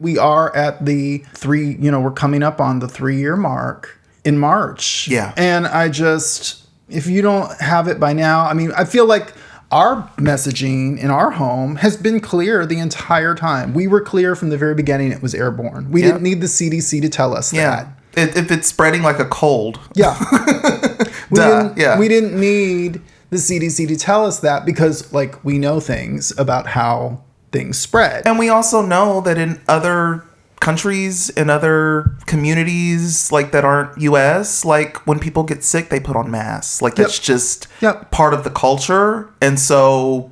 We are at the we're coming up on the 3-year mark in March. Yeah. And if you don't have it by now, I mean, I feel like our messaging in our home has been clear the entire time. We were clear from the very beginning it was airborne. We didn't need the CDC to tell us that. If it's spreading like a cold. Yeah. We didn't need the CDC to tell us that because, like, we know things about how things spread. And we also know that in other countries, in other communities, like, that aren't U.S., like, when people get sick, they put on masks. Like, that's just part of the culture. And so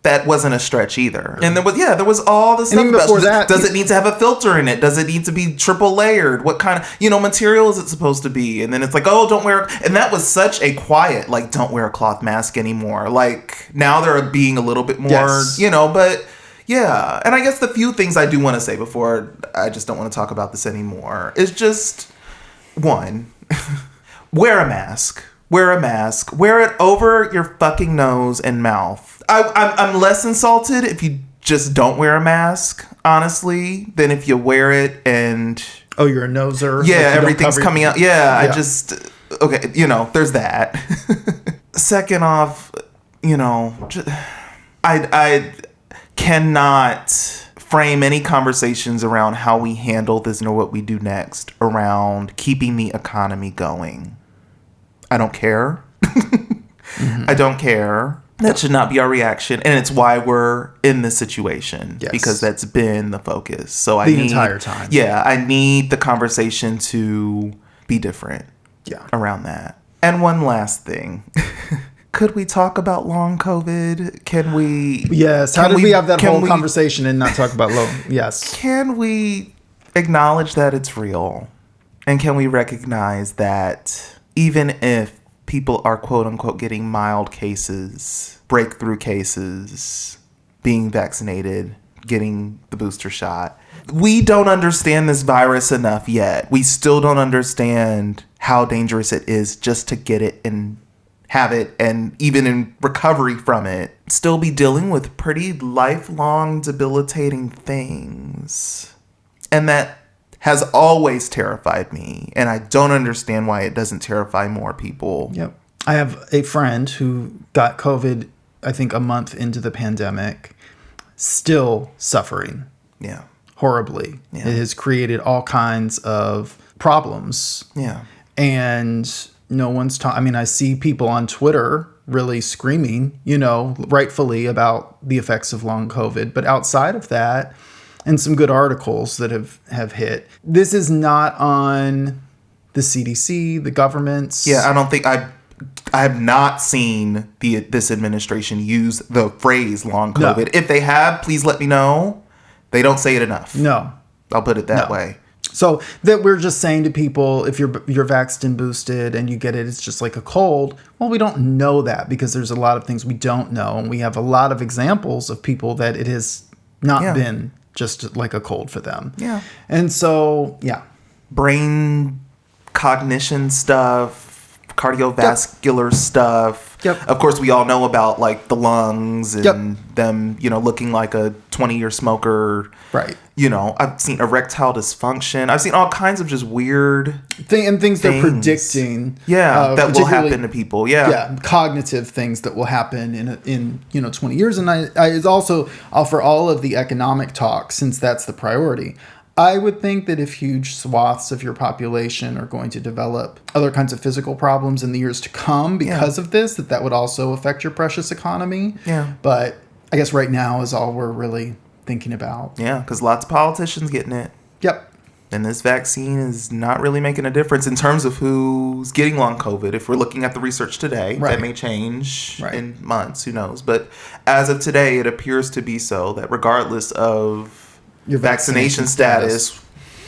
that wasn't a stretch either. And there was all this stuff about that. Does it need to have a filter in it? Does it need to be triple layered? What kind of, material is it supposed to be? And then it's like, oh, don't wear, and that was such a quiet, like, don't wear a cloth mask anymore. Like, now they're being a little bit more, but yeah. And I guess the few things I do want to say before I just don't want to talk about this anymore is just, one, wear a mask. Wear a mask. Wear it over your fucking nose and mouth. I'm less insulted if you just don't wear a mask, honestly, than if you wear it and... Oh, you're a noser? Yeah, like everything's coming out. Yeah, I just... Okay, there's that. Second off, I cannot frame any conversations around how we handle this nor what we do next around keeping the economy going. I don't care. I don't care. That should not be our reaction. And it's why we're in this situation. Yes. Because that's been the focus. So the entire time. Yeah. I need the conversation to be different. Yeah. Around that. And one last thing. Could we talk about long COVID? Can we? Yes. How did we have that whole conversation and not talk about long? Yes. Can we acknowledge that it's real? And can we recognize that even if people are quote unquote getting mild cases, breakthrough cases, being vaccinated, getting the booster shot, we don't understand this virus enough yet. We still don't understand how dangerous it is just to get it and have it, and even in recovery from it, still be dealing with pretty lifelong debilitating things. And that has always terrified me, and I don't understand why it doesn't terrify more people. Yep. I have a friend who got COVID, I think, a month into the pandemic, still suffering. Yeah. Horribly. Yeah. It has created all kinds of problems. Yeah. And no one's talking. I mean, I see people on Twitter really screaming, rightfully about the effects of long COVID. But outside of that, and some good articles that have hit, this is not on the CDC, the governments. Yeah, I don't think I have not seen this administration use the phrase long COVID. No. If they have, please let me know. They don't say it enough. No. I'll put it that way. So that we're just saying to people, if you're vaxxed and boosted and you get it, it's just like a cold. Well, we don't know that because there's a lot of things we don't know. And we have a lot of examples of people that it has not been just like a cold for them. Yeah. And so, brain cognition stuff, cardiovascular stuff. Yep. Of course, we all know about like the lungs and them, looking like a 20-year smoker. Right. I've seen erectile dysfunction. I've seen all kinds of just weird things they're predicting. Yeah, that will happen to people. Yeah. Yeah, cognitive things that will happen in 20 years. And I also offer all of the economic talk since that's the priority. I would think that if huge swaths of your population are going to develop other kinds of physical problems in the years to come because of this, that would also affect your precious economy. Yeah. But I guess right now is all we're really thinking about. Yeah, because lots of politicians getting it. Yep. And this vaccine is not really making a difference in terms of who's getting long COVID. If we're looking at the research today, that may change in months, who knows. But as of today, it appears to be so that regardless of your vaccination status,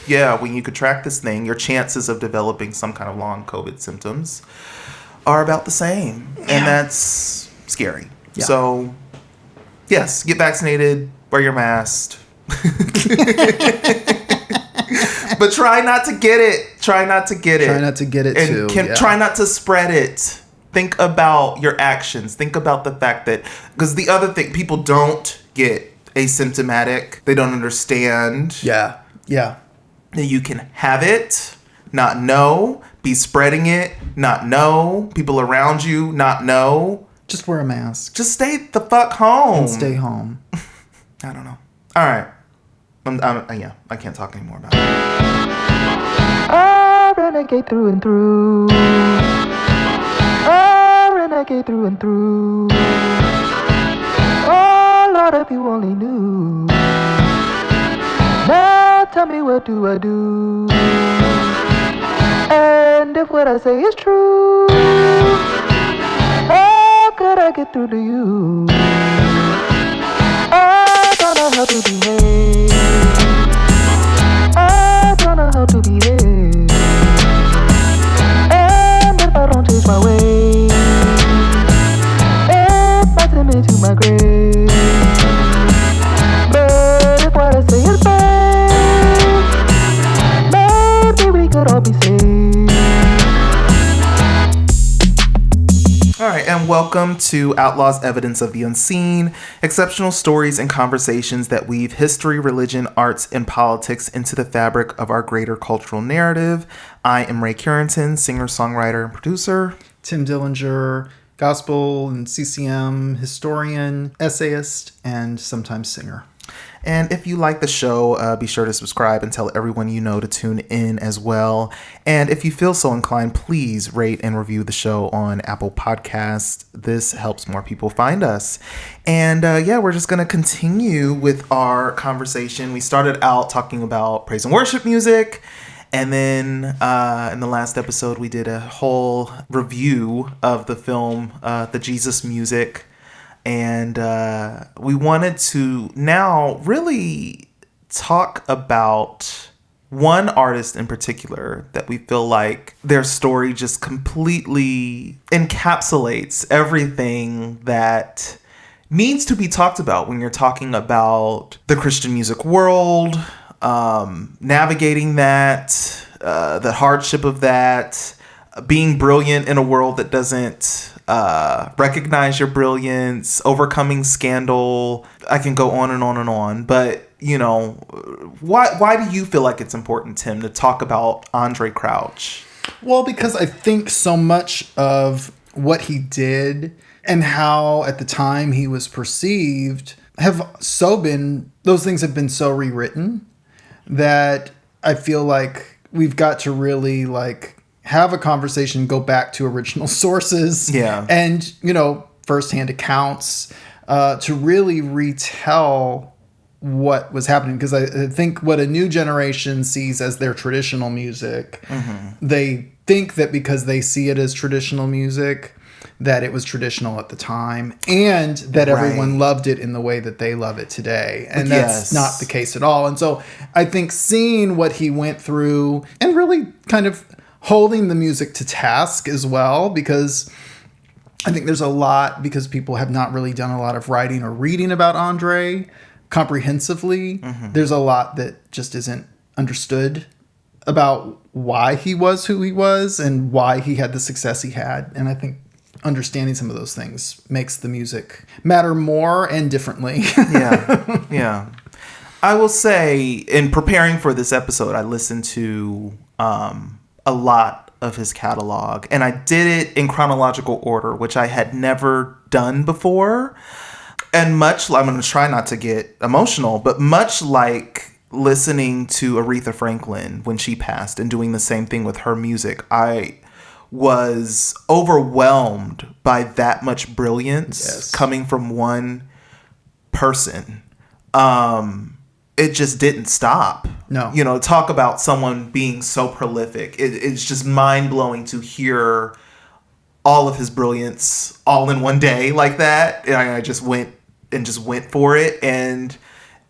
when you contract this thing, your chances of developing some kind of long COVID symptoms are about the same. Yeah. And that's scary. Yeah. So, yes, get vaccinated, wear your mask. But try not to get it. Try not to get it. Try not to get it, and too. Try not to spread it. Think about your actions. Think about the fact that... Because the other thing, people don't get asymptomatic. They don't understand. Yeah. Yeah. That you can have it, not know, be spreading it, not know, people around you, not know. Just wear a mask. Just stay the fuck home. And stay home. I don't know. All right. I can't talk anymore about it. I renegade through and through. I renegade through and through. Oh, Lord, if you only knew. Now tell me, what do I do? And if what I say is true, how could I get through to you? I don't know how to behave. I don't know how to behave. And if I don't change my ways, it might send me to my grave. But if what I say is bad, maybe we could all be saved. All right, and welcome to Outlaws Evidence of the Unseen, exceptional stories and conversations that weave history, religion, arts, and politics into the fabric of our greater cultural narrative. I am Ray Currington, singer, songwriter, and producer. Tim Dillinger, gospel and CCM historian, essayist, and sometimes singer. And if you like the show, be sure to subscribe and tell everyone you know to tune in as well. And if you feel so inclined, please rate and review the show on Apple Podcasts. This helps more people find us. And we're just going to continue with our conversation. We started out talking about praise and worship music. And then in the last episode, we did a whole review of the film, The Jesus Music. And we wanted to now really talk about one artist in particular that we feel like their story just completely encapsulates everything that needs to be talked about when you're talking about the Christian music world, navigating that, the hardship of that, being brilliant in a world that doesn't recognize your brilliance, overcoming scandal. I can go on and on and on, but you know, why do you feel like it's important, Tim, to talk about Andraé Crouch? Well, because I think so much of what he did and how at the time he was perceived those things have been so rewritten that I feel like we've got to really have a conversation, go back to original sources, and firsthand accounts to really retell what was happening. Because I think what a new generation sees as their traditional music, they think that because they see it as traditional music, that it was traditional at the time, and that everyone loved it in the way that they love it today. And that's not the case at all. And so I think seeing what he went through and really kind of holding the music to task as well, because I think there's a lot, because people have not really done a lot of writing or reading about Andraé comprehensively. There's a lot that just isn't understood about why he was who he was and why he had the success he had. And I think understanding some of those things makes the music matter more and differently. Yeah. I will say, in preparing for this episode, I listened to a lot of his catalog, and I did it in chronological order, which I had never done before. And I'm going to try not to get emotional, but much like listening to Aretha Franklin when she passed and doing the same thing with her music, I was overwhelmed by that much brilliance coming from one person. It just didn't stop. No. Talk about someone being so prolific. It's just mind-blowing to hear all of his brilliance all in one day like that. And I just went for it, and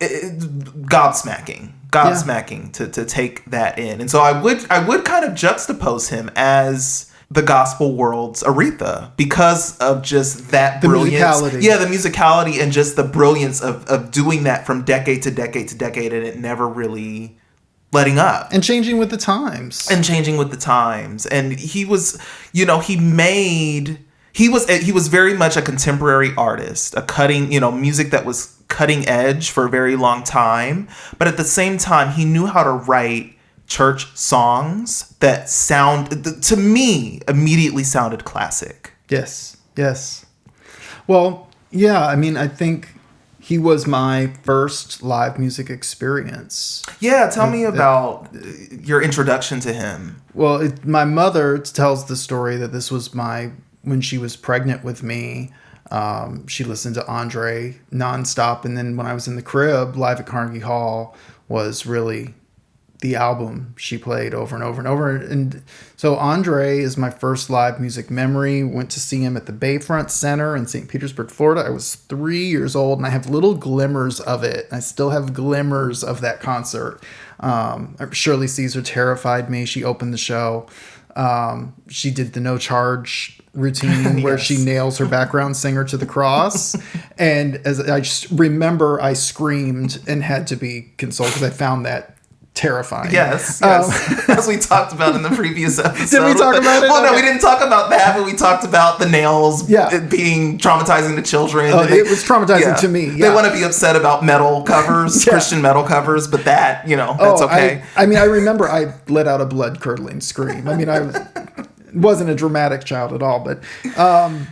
gobsmacking to take that in. And so I would kind of juxtapose him as the gospel world's Aretha because of just that brilliance. Musicality. Yeah, the musicality and just the brilliance of doing that from decade to decade to decade, and it never really letting up. And changing with the times. And he was, he was very much a contemporary artist, a cutting, music that was cutting edge for a very long time. But at the same time, he knew how to write church songs that to me, immediately sounded classic. Yes. Well, yeah, I mean, I think he was my first live music experience. Yeah, tell me about your introduction to him. Well, my mother tells the story that this was when she was pregnant with me. She listened to Andraé nonstop. And then when I was in the crib, Live at Carnegie Hall was really the album she played over and over and over. And so Andraé is my first live music memory. Went to see him at the Bayfront Center in St. Petersburg, Florida. I was 3 years old, and I have little glimmers of it. I still have glimmers of that concert. Shirley Caesar terrified me. She opened the show. She did the no charge routine where she nails her background singer to the cross. And as I just remember, I screamed and had to be consoled because I found that terrifying. Yes. As we talked about in the previous episode. Did we talk about it? Well, no, we didn't talk about that, but we talked about the nails it being traumatizing to children. It was traumatizing to me. They want to be upset about metal covers, Christian metal covers, but that, that's okay. I mean, I remember I let out a blood-curdling scream. I mean, I wasn't a dramatic child at all, but... and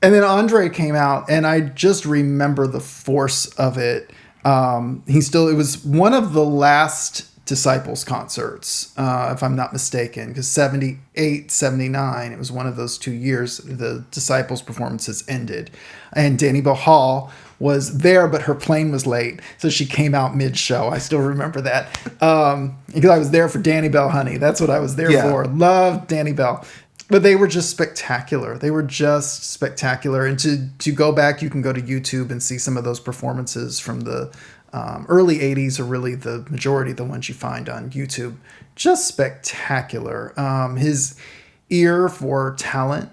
then Andraé came out, and I just remember the force of it. It was one of the last Disciples concerts, if I'm not mistaken, because 78, 79, it was one of those 2 years the Disciples performances ended. And Danniebelle Hall was there, but her plane was late, so she came out mid-show. I still remember that. Because I was there for Danniebelle, honey. That's what I was there for. Loved Danniebelle. But they were just spectacular. And to go back, you can go to YouTube and see some of those performances from the early 80s, are really the majority of the ones you find on YouTube. Just spectacular. His ear for talent,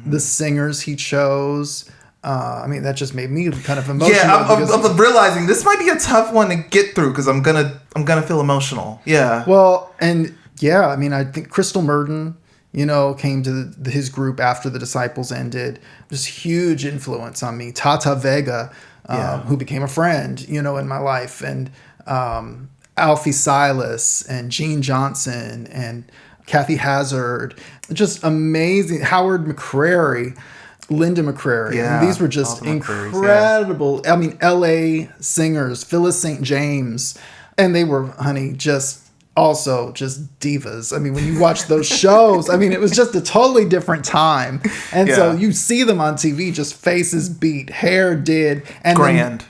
the singers he chose. I mean, that just made me kind of emotional. Yeah, I'm realizing this might be a tough one to get through because I'm gonna feel emotional. Yeah. Well, and yeah, I mean, I think Kristle Murden, came to his group after the Disciples ended. Just huge influence on me. Táta Vega, who became a friend, in my life. And Alfie Silas and Gene Johnson and Kathy Hazard. Just amazing. Howard McCrary, Linda McCrary. Yeah, and these were just incredible. I mean, L.A. singers, Phyllis St. James. And they were, honey, just divas. I mean, when you watch those shows, I mean, it was just a totally different time. And so you see them on TV, just faces beat, hair did, and grand.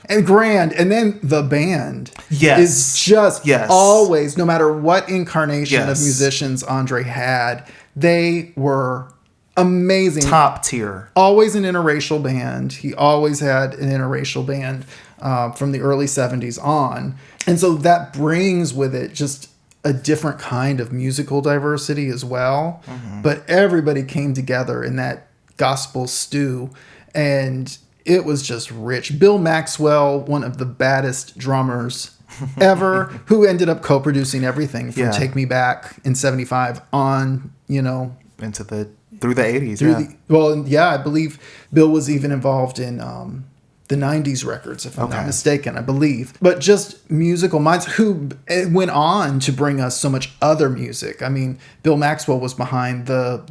And then the band is just always, no matter what incarnation of musicians Andraé had, they were amazing. Top tier. Always an interracial band. He always had an interracial band from the early 70s on. And so that brings with it just a different kind of musical diversity as well. Mm-hmm. But everybody came together in that gospel stew, and it was just rich. Bill Maxwell, one of the baddest drummers ever, who ended up co-producing everything from Take Me Back in 75 on, through the 80s. I believe Bill was even involved in the 90s records, if I'm not mistaken, I believe. But just musical minds who went on to bring us so much other music. I mean, Bill Maxwell was behind the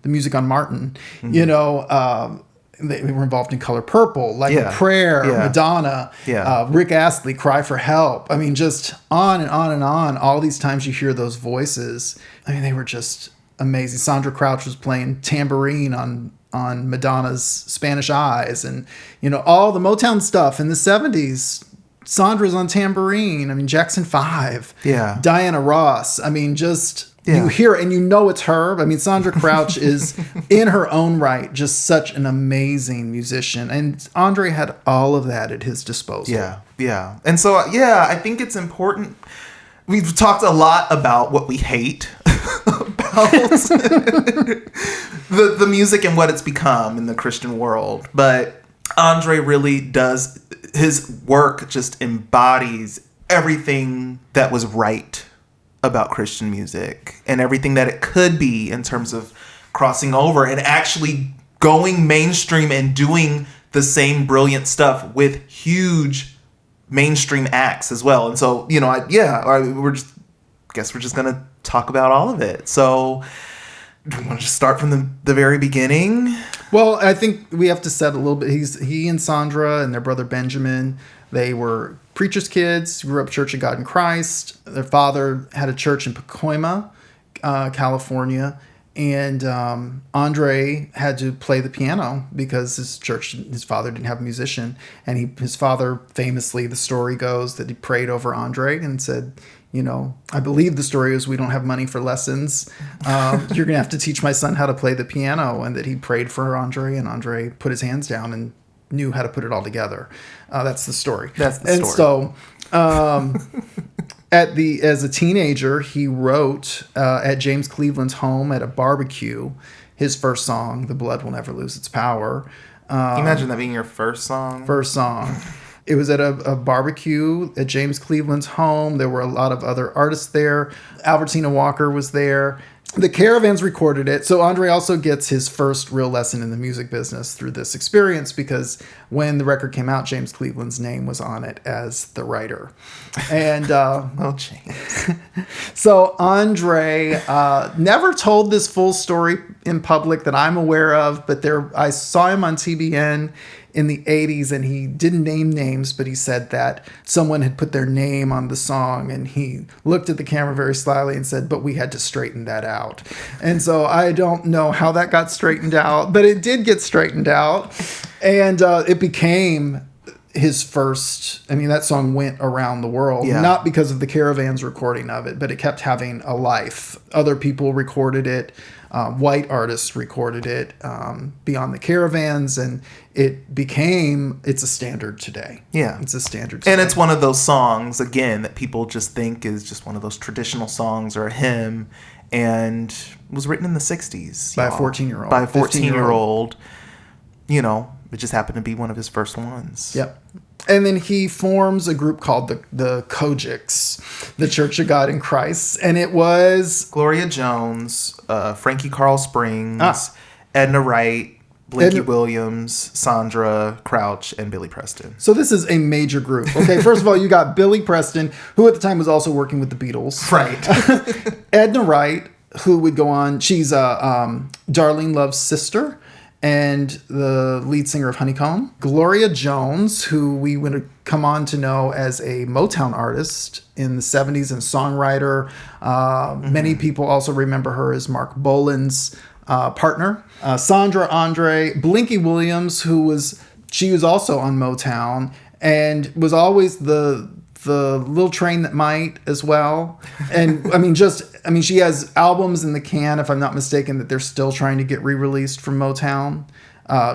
music on Martin. Mm-hmm. They were involved in Color Purple, Like a Prayer, Madonna, Rick Astley, Cry for Help. I mean, just on and on and on. All these times you hear those voices. I mean, they were just amazing. Sandra Crouch was playing tambourine on Madonna's Spanish Eyes, and all the Motown stuff in the 70s. Sandra's on tambourine. I mean, Jackson 5. Yeah. Diana Ross. I mean, just you hear it and it's her. I mean, Sandra Crouch is in her own right just such an amazing musician, and Andraé had all of that at his disposal. Yeah. And so I think it's important. We've talked a lot about what we hate about the music and what it's become in the Christian world. But Andraé really does, his work just embodies everything that was right about Christian music and everything that it could be in terms of crossing over and actually going mainstream and doing the same brilliant stuff with huge mainstream acts as well. And so, we're just going to talk about all of it. So do we want to just start from the very beginning? Well, I think we have to set a little bit. He and Sandra and their brother Benjamin, they were preachers' kids, grew up Church of God in Christ. Their father had a church in Pacoima, California. And Andraé had to play the piano because his father didn't have a musician. And his father, famously, the story goes that he prayed over Andraé and said, I believe the story is we don't have money for lessons. You're going to have to teach my son how to play the piano. And that he prayed for Andraé, and Andraé put his hands down and knew how to put it all together. That's the story. That's the story. And so as a teenager, he wrote at James Cleveland's home at a barbecue his first song, "The Blood Will Never Lose Its Power." Can you imagine that being your first song? First song. It was at a barbecue at James Cleveland's home. There were a lot of other artists there. Albertina Walker was there. The Caravans recorded it. So Andraé also gets his first real lesson in the music business through this experience, because when the record came out, James Cleveland's name was on it as the writer. And so Andraé never told this full story in public that I'm aware of, but I saw him on TBN in the 80s, and he didn't name names, but he said that someone had put their name on the song, and he looked at the camera very slyly and said, but we had to straighten that out. And so I don't know how that got straightened out, but it did get straightened out. And it became his first, that song went around the world, not because of the Caravans recording of it, but it kept having a life. Other people recorded it. White artists recorded it beyond the Caravans, and it's a standard today. Yeah. It's a standard today. And it's one of those songs, again, that people just think is just one of those traditional songs or a hymn, and was written in the 60s. By a 14-year-old. By a 14-year-old. It just happened to be one of his first ones. Yep. And then he forms a group called the COGICs, the Church of God in Christ. And it was Gloria Jones, Frankie Carl Springs, Edna Wright, Blinky Williams, Sandra Crouch, and Billy Preston. So this is a major group. Okay, first of all, you got Billy Preston, who at the time was also working with the Beatles. Right. Edna Wright, who would go on, she's Darlene Love's sister and the lead singer of Honeycomb. Gloria Jones, who we would come on to know as a Motown artist in the 70s and songwriter. Many people also remember her as Mark Bolan's partner. Sandra Andraé, Blinky Williams, she was also on Motown and was always the little train that might as well. And she has albums in the can, if I'm not mistaken, that they're still trying to get re-released from Motown.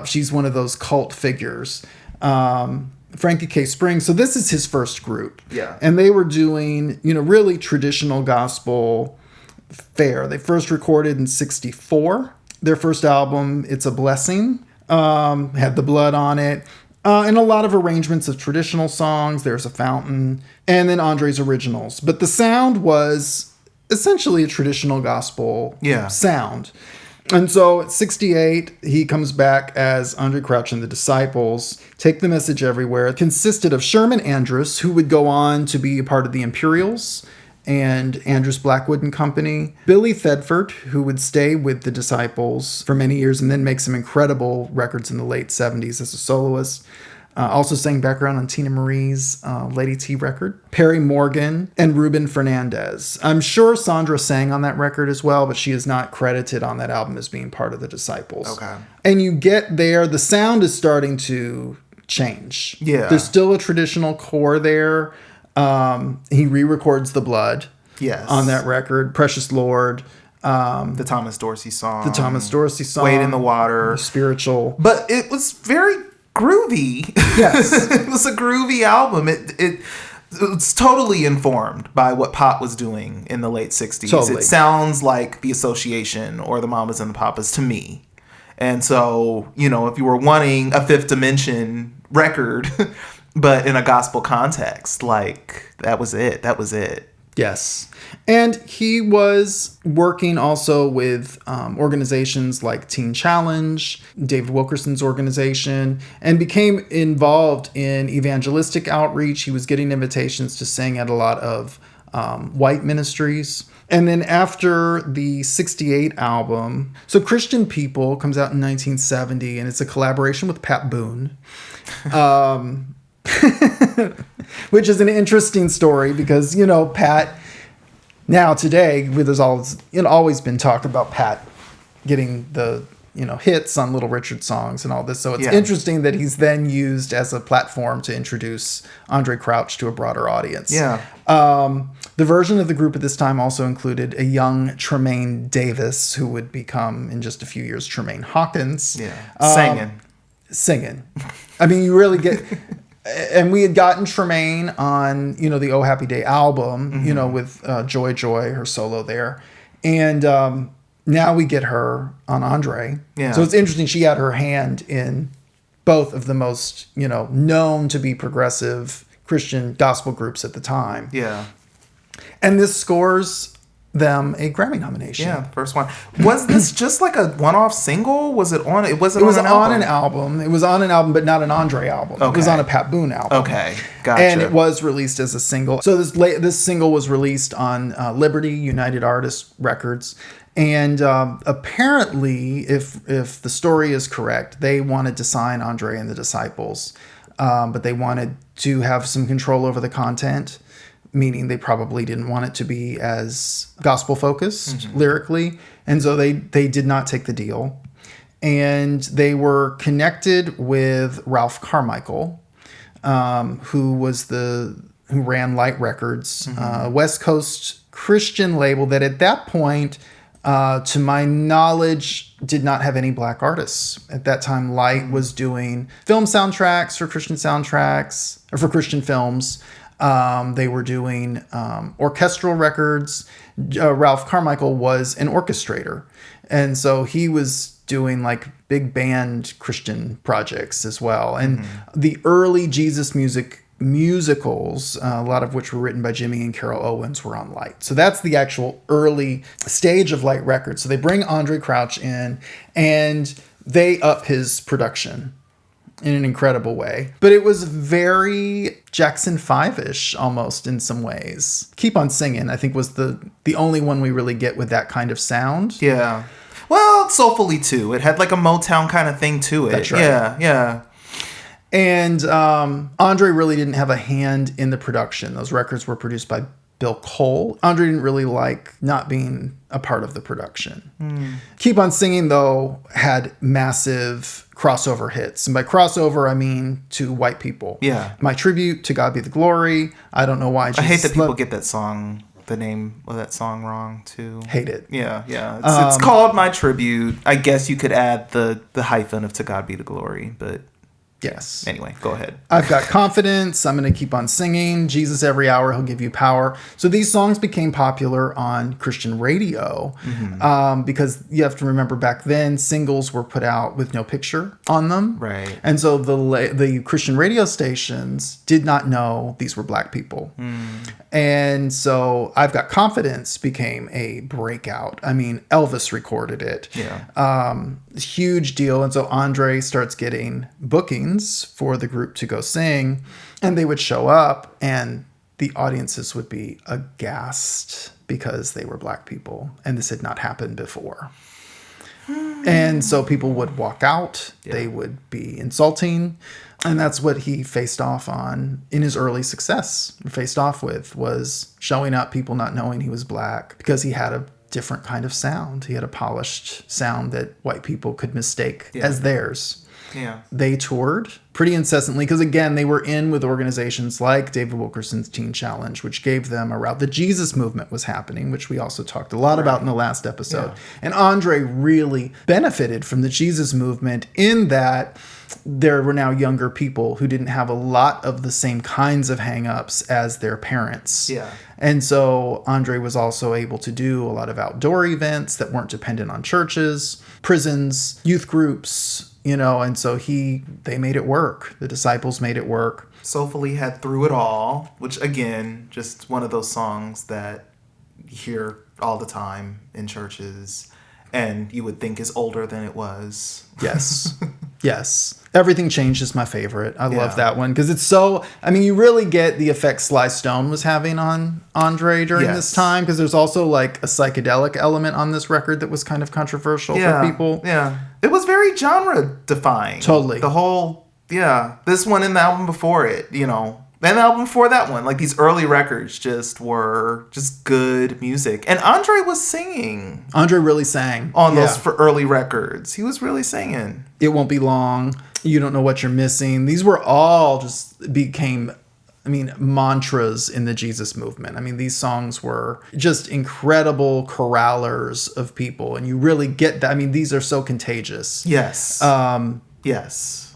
She's one of those cult figures. Frankie K. Springs. So this is his first group. Yeah. And they were doing, really traditional gospel fare. They first recorded in 1964. Their first album, It's a Blessing, had The Blood on it. And a lot of arrangements of traditional songs. There's a fountain. And then André's originals. But the sound was essentially a traditional gospel sound. And so at 1968, he comes back as Andraé Crouch and the Disciples, Take the Message Everywhere. It consisted of Sherman Andrus, who would go on to be a part of the Imperials and Andrus Blackwood and Company. Billy Thetford, who would stay with the Disciples for many years and then make some incredible records in the late 70s as a soloist. Also sang background on Tina Marie's Lady T record. Perry Morgan and Ruben Fernandez. I'm sure Sandra sang on that record as well, but she is not credited on that album as being part of the Disciples. Okay. And you get there, the sound is starting to change. Yeah. There's still a traditional core there. He re-records The Blood. Yes. On that record. Precious Lord. The Thomas Dorsey song. Wade in the Water. Spiritual. But it was very groovy. Yes. It was a groovy album. It's totally informed by what pop was doing in the late 60s. Totally. It sounds like The Association or the Mamas and the Papas to me. And so, if you were wanting a Fifth Dimension record, but in a gospel context, that was it. Yes. And he was working also with organizations like Teen Challenge, David Wilkerson's organization, and became involved in evangelistic outreach. He was getting invitations to sing at a lot of white ministries. And then after the 68 album, so Christian People comes out in 1970, and it's a collaboration with Pat Boone. Which is an interesting story because, you know, Pat, now today, there's always been talk about Pat getting the, you know, hits on Little Richard songs and all this. So it's interesting that he's then used as a platform to introduce Andraé Crouch to a broader audience. Yeah. The version of the group at this time also included a young Tremaine Davis, who would become, in just a few years, Tremaine Hawkins. Yeah. Singing. I mean, you really get... And we had gotten Tremaine on, you know, the Oh Happy Day album, you know, with Joy Joy, her solo there. And now we get her on Andraé. Yeah. So it's interesting. She had her hand in both of the most, you know, known to be progressive Christian gospel groups at the time. Yeah. And this scores them a Grammy nomination. Yeah, first one. Was this just like a one-off single? Was it on? It was on an album. It was on an album, but not an Andraé album. Okay. It was on a Pat Boone album. Okay, gotcha. And it was released as a single. So this single was released on Liberty United Artists Records. And apparently, if the story is correct, they wanted to sign Andraé and the Disciples, but they wanted to have some control over the content. Meaning they probably didn't want it to be as gospel focused lyrically. And so they did not take the deal. And they were connected with Ralph Carmichael, who ran Light Records, West Coast Christian label that at that point, to my knowledge, did not have any black artists. At that time, Light was doing film soundtracks for Christian soundtracks, or for Christian films. They were doing orchestral records. Ralph Carmichael was an orchestrator. And so he was doing like big band Christian projects as well. And the early Jesus musicals, a lot of which were written by Jimmy and Carol Owens, were on Light. So that's the actual early stage of Light Records. So they bring Andraé Crouch in and they up his production in an incredible way. But it was very Jackson 5-ish almost in some ways. Keep on Singing, I think, was the only one we really get with that kind of sound. Yeah. Well, soulfully too. It had like a Motown kind of thing to it. That's right. Yeah. And Andraé really didn't have a hand in the production. Those records were produced by Bill Cole. Andraé didn't really like not being a part of the production. Keep on Singing, though, had massive crossover hits. And by crossover, I mean to white people. Yeah. My Tribute, To God Be the Glory. I Don't Know Why Jesus I hate that people get that song, the name of that song wrong, too. Hate it. Yeah. It's called My Tribute. I guess you could add the hyphen of To God Be the Glory, but... Yes. Anyway, go ahead. I've Got Confidence. I'm going to Keep on Singing. Jesus Every Hour, He'll Give You Power. So these songs became popular on Christian radio because you have to remember back then singles were put out with no picture on them. Right. And so the Christian radio stations did not know these were black people. And so I've Got Confidence became a breakout. I mean, Elvis recorded it. Yeah. Huge deal. And so Andraé starts getting bookings for the group to go sing, and they would show up and the audiences would be aghast because they were black people and this had not happened before. And so people would walk out. Yeah. They would be insulting. And that's what he faced off on in his early success. Faced off with was showing up, people not knowing he was black because he had a different kind of sound. He had a polished sound that white people could mistake as theirs. Yeah. They toured pretty incessantly because, again, they were in with organizations like David Wilkerson's Teen Challenge, which gave them a route. The Jesus movement was happening, which we also talked a lot about in the last episode. Yeah. And Andraé really benefited from the Jesus movement in that there were now younger people who didn't have a lot of the same kinds of hang-ups as their parents. Yeah. And so Andraé was also able to do a lot of outdoor events that weren't dependent on churches, prisons, youth groups, you know, and so they made it work. work. The disciples made it work. Soulfully had Through It All, which again, just one of those songs that you hear all the time in churches and you would think is older than it was. Yes. Yes. Everything Changed is my favorite. I love that one because it's so, I mean, you really get the effect Sly Stone was having on Andre during this time, because there's also like a psychedelic element on this record that was kind of controversial for people. Yeah. It was very genre defying. Totally. The whole, this one and the album before it, and the album before that one. Like these early records just were just good music. And Andre was singing. Andre really sang. On those for early records. He was really singing. It Won't Be Long. You Don't Know What You're Missing. These were all just became, mantras in the Jesus movement. These songs were just incredible choralers of people. And you really get that. These are so contagious. Yes. Yes.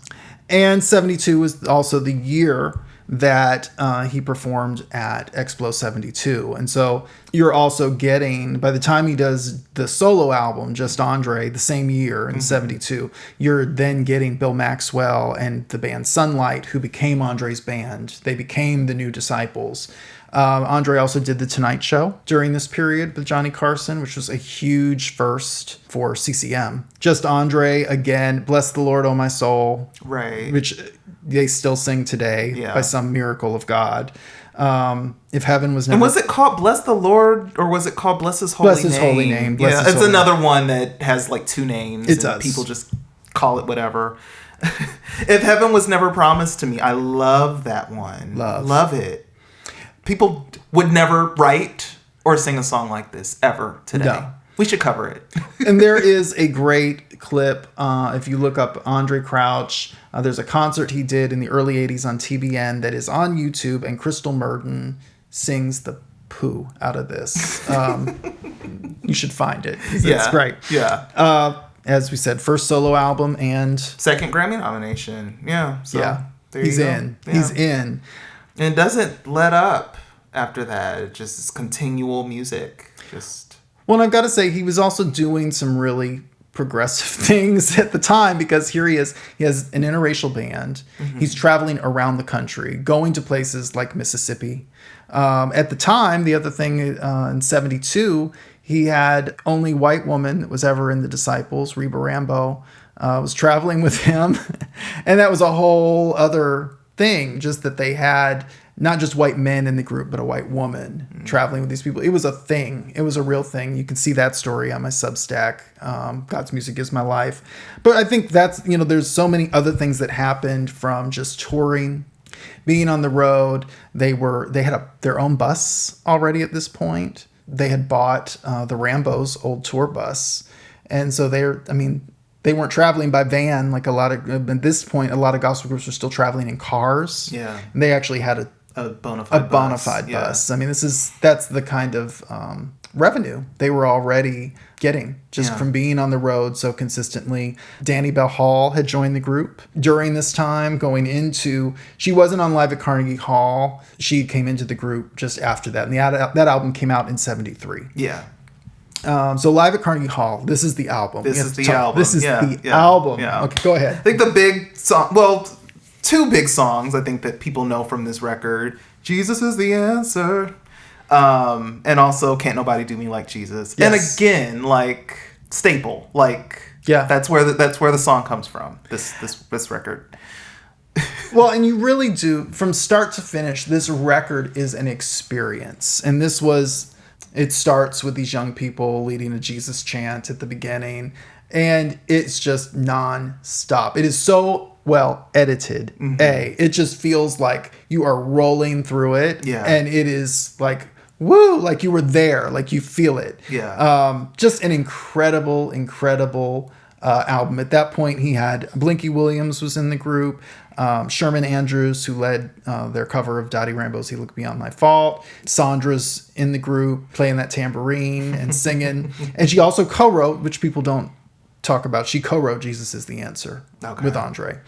And 72 was also the year that he performed at Explo 72. And so you're also getting, by the time he does the solo album, Just Andre, the same year in 72, you're then getting Bill Maxwell and the band Sunlight, who became Andre's band. They became the New Disciples. Andre also did The Tonight Show during this period with Johnny Carson, which was a huge first for CCM. Just Andre, again, Bless the Lord, Oh My Soul. Right. Which they still sing today by some miracle of God. If Heaven Was Never... And was it called Bless the Lord, or was it called Bless His Holy Name? Bless His Holy Name. Bless His it's Holy another name. one that has like two names. It does. People just call it whatever. If Heaven Was Never Promised to Me. I love that one. Love it. People would never write or sing a song like this ever today. No. We should cover it. And there is a great clip. If you look up Andraé Crouch, there's a concert he did in the early 80s on TBN that is on YouTube, and Kristle Murden sings the poo out of this. You should find it. It's great. Yeah. As we said, first solo album and... second Grammy nomination. Yeah. So He's in. Yeah. He's in. And it doesn't let up after that. It just is continual music. Well, and I've got to say, he was also doing some really progressive things at the time, because here he is. He has an interracial band. Mm-hmm. He's traveling around the country, going to places like Mississippi. At the time, the other thing, in 72, he had only white woman that was ever in the Disciples, Reba Rambo, was traveling with him. And that was a whole other thing, just that they had not just white men in the group, but a white woman traveling with these people. It was a thing. It was a real thing. You can see that story on my Substack, God's Music Is My Life. But I think that's, there's so many other things that happened from just touring, being on the road. They had their own bus already at this point. They had bought the Rambo's old tour bus. And so they weren't traveling by van like at this point, a lot of gospel groups were still traveling in cars. Yeah. And they actually had a bona fide bus. That's the kind of revenue they were already getting just from being on the road so consistently. Danniebelle Hall had joined the group during this time, she wasn't on Live at Carnegie Hall. She came into the group just after that. And that album came out in 73. Yeah. So Live at Carnegie Hall, this is the album. This is the album. Yeah. Okay, go ahead. I think the big song, two big songs I think that people know from this record, Jesus Is the Answer, and also Can't Nobody Do Me Like Jesus. Yes. And again, like staple, that's where the song comes from. This record. Well, and you really do, from start to finish, this record is an experience, and it starts with these young people leading a Jesus chant at the beginning, and it's just non-stop. It is so well edited. Mm-hmm. It just feels like you are rolling through it, and it is like, woo, like you were there, like you feel it. Yeah. Just an incredible album. At that point, he had Blinky Williams was in the group. Sherman Andrews, who led their cover of Dottie Rambo's He Looked Beyond My Fault. Sandra's in the group playing that tambourine and singing. And she also co-wrote, which people don't talk about, she co-wrote Jesus Is the Answer with Andre.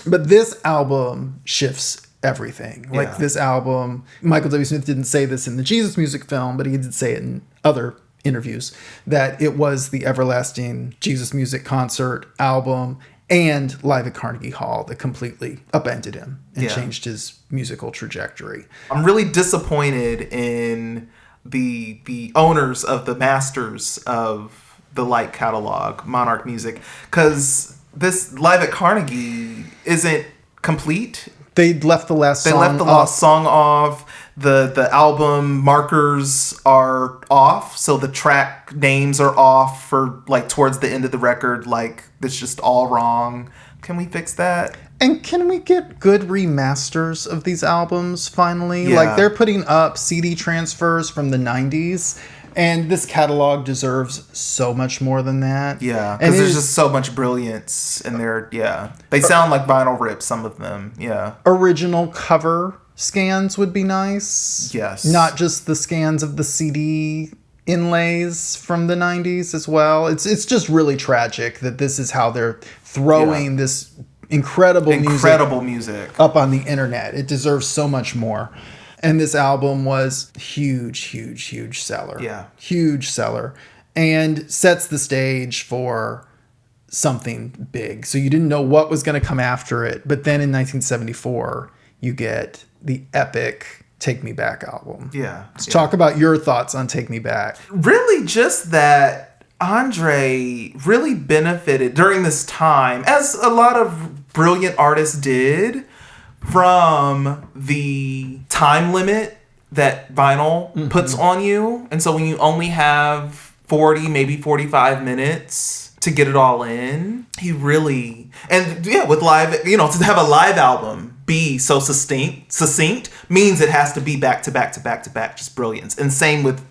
But this album shifts everything. Like this album, Michael W. Smith didn't say this in the Jesus music film, but he did say it in other interviews, that it was the everlasting Jesus music concert album and Live at Carnegie Hall that completely upended him and changed his musical trajectory. I'm really disappointed in the owners of the masters of the Light catalog, Monarch Music, because this Live at Carnegie isn't complete. They left the last song off. The album markers are off, so the track names are off for like towards the end of the record. Like, it's just all wrong. Can we fix that? And can we get good remasters of these albums finally? Yeah. Like, they're putting up CD transfers from the 90s, and this catalog deserves so much more than that. Yeah, because there's just so much brilliance in there. Yeah, they sound like vinyl rips, some of them. Yeah. Original cover scans would be nice. Yes. Not just the scans of the CD inlays from the 90s as well. It's just really tragic that this is how they're throwing this incredible music up on the internet. It deserves so much more. And this album was huge seller. Yeah. Huge seller. And sets the stage for something big. So you didn't know what was going to come after it. But then in 1974, you get the epic Take Me Back album. Yeah. Let's talk about your thoughts on Take Me Back. Really just that Andraé really benefited during this time, as a lot of brilliant artists did, from the time limit that vinyl puts on you. And so when you only have 40, maybe 45 minutes to get it all in, he really, and yeah, with live, to have a live album be so succinct means it has to be back to back, just brilliance. And same with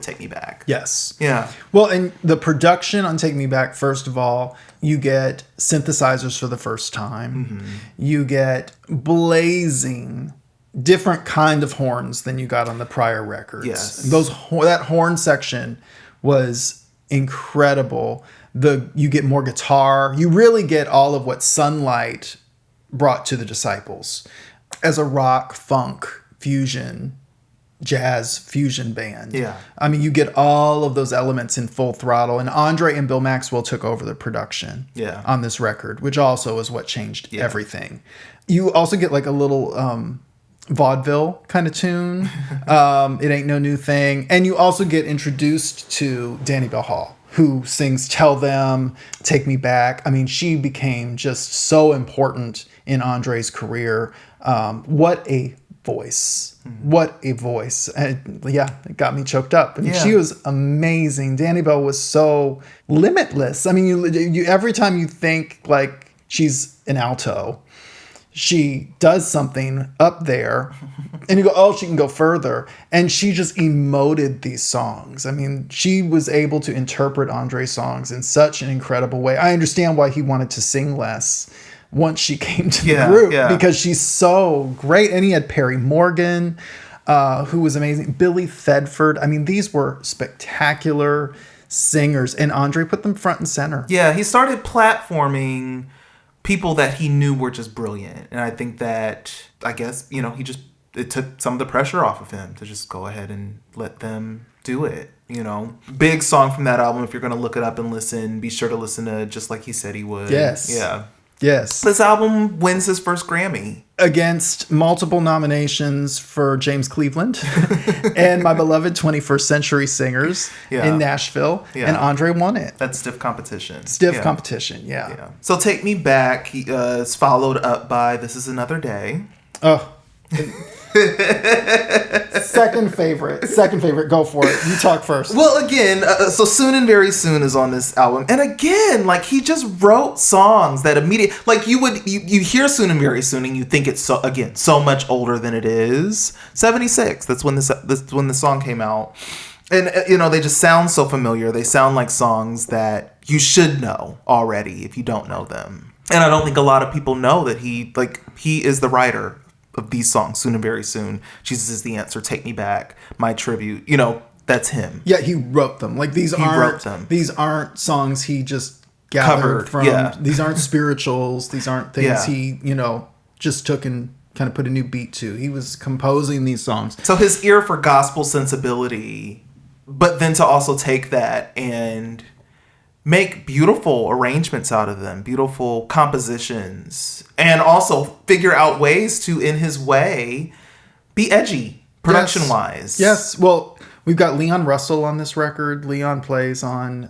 Take Me Back. Yes. Yeah. Well, and the production on Take Me Back, first of all, you get synthesizers for the first time. Mm-hmm. You get blazing different kind of horns than you got on the prior records. Yes. That horn section was incredible. You get more guitar. You really get all of what Sunlight brought to the Disciples as a rock, funk, fusion, jazz fusion band. Yeah. I mean, you get all of those elements in full throttle, and Andraé and Bill Maxwell took over the production on this record, which also is what changed everything. You also get like a little vaudeville kind of tune. It Ain't No New Thing. And you also get introduced to Danniebelle Hall, who sings Tell Them, Take Me Back. I mean, she became just so important in André's career. What a voice. What a voice. And it got me choked up. I mean, she was amazing. Danniebelle was so limitless. I mean, you every time you think like she's an alto, she does something up there and you go, oh, she can go further. And she just emoted these songs. I mean, she was able to interpret André's songs in such an incredible way. I understand why he wanted to sing less once she came to the group, because she's so great. And he had Perry Morgan, who was amazing. Billy Thedford. I mean, these were spectacular singers, and Andraé put them front and center. Yeah, he started platforming people that he knew were just brilliant. And I think that, it took some of the pressure off of him to just go ahead and let them do it. Big song from that album. If you're going to look it up and listen, be sure to listen to Just Like He Said He Would. Yes. Yeah. Yes. This album wins his first Grammy. Against multiple nominations for James Cleveland and My Beloved 21st Century Singers in Nashville. Yeah. And Andraé won it. That's stiff competition. Competition, yeah. So Take Me Back is followed up by This Is Another Day. Oh. Second favorite. Go for it. You talk first. Well, again, so Soon and Very Soon is on this album, and again, like, he just wrote songs that immediately, like, you hear Soon and Very Soon and you think it's so much older than it is. 76. That's when the song came out, and they just sound so familiar. They sound like songs that you should know already if you don't know them. And I don't think a lot of people know that he is the writer of these songs, Soon and Very Soon, Jesus Is the Answer, Take Me Back, My Tribute. That's him. Yeah, he wrote them. Like, these aren't songs he just gathered from. Yeah. These aren't spirituals. These aren't things he, just took and kind of put a new beat to. He was composing these songs. So his ear for gospel sensibility, but then to also take that and make beautiful arrangements out of them, beautiful compositions, and also figure out ways to, in his way, be edgy production-wise. Yes. Well, we've got Leon Russell on this record. Leon plays on,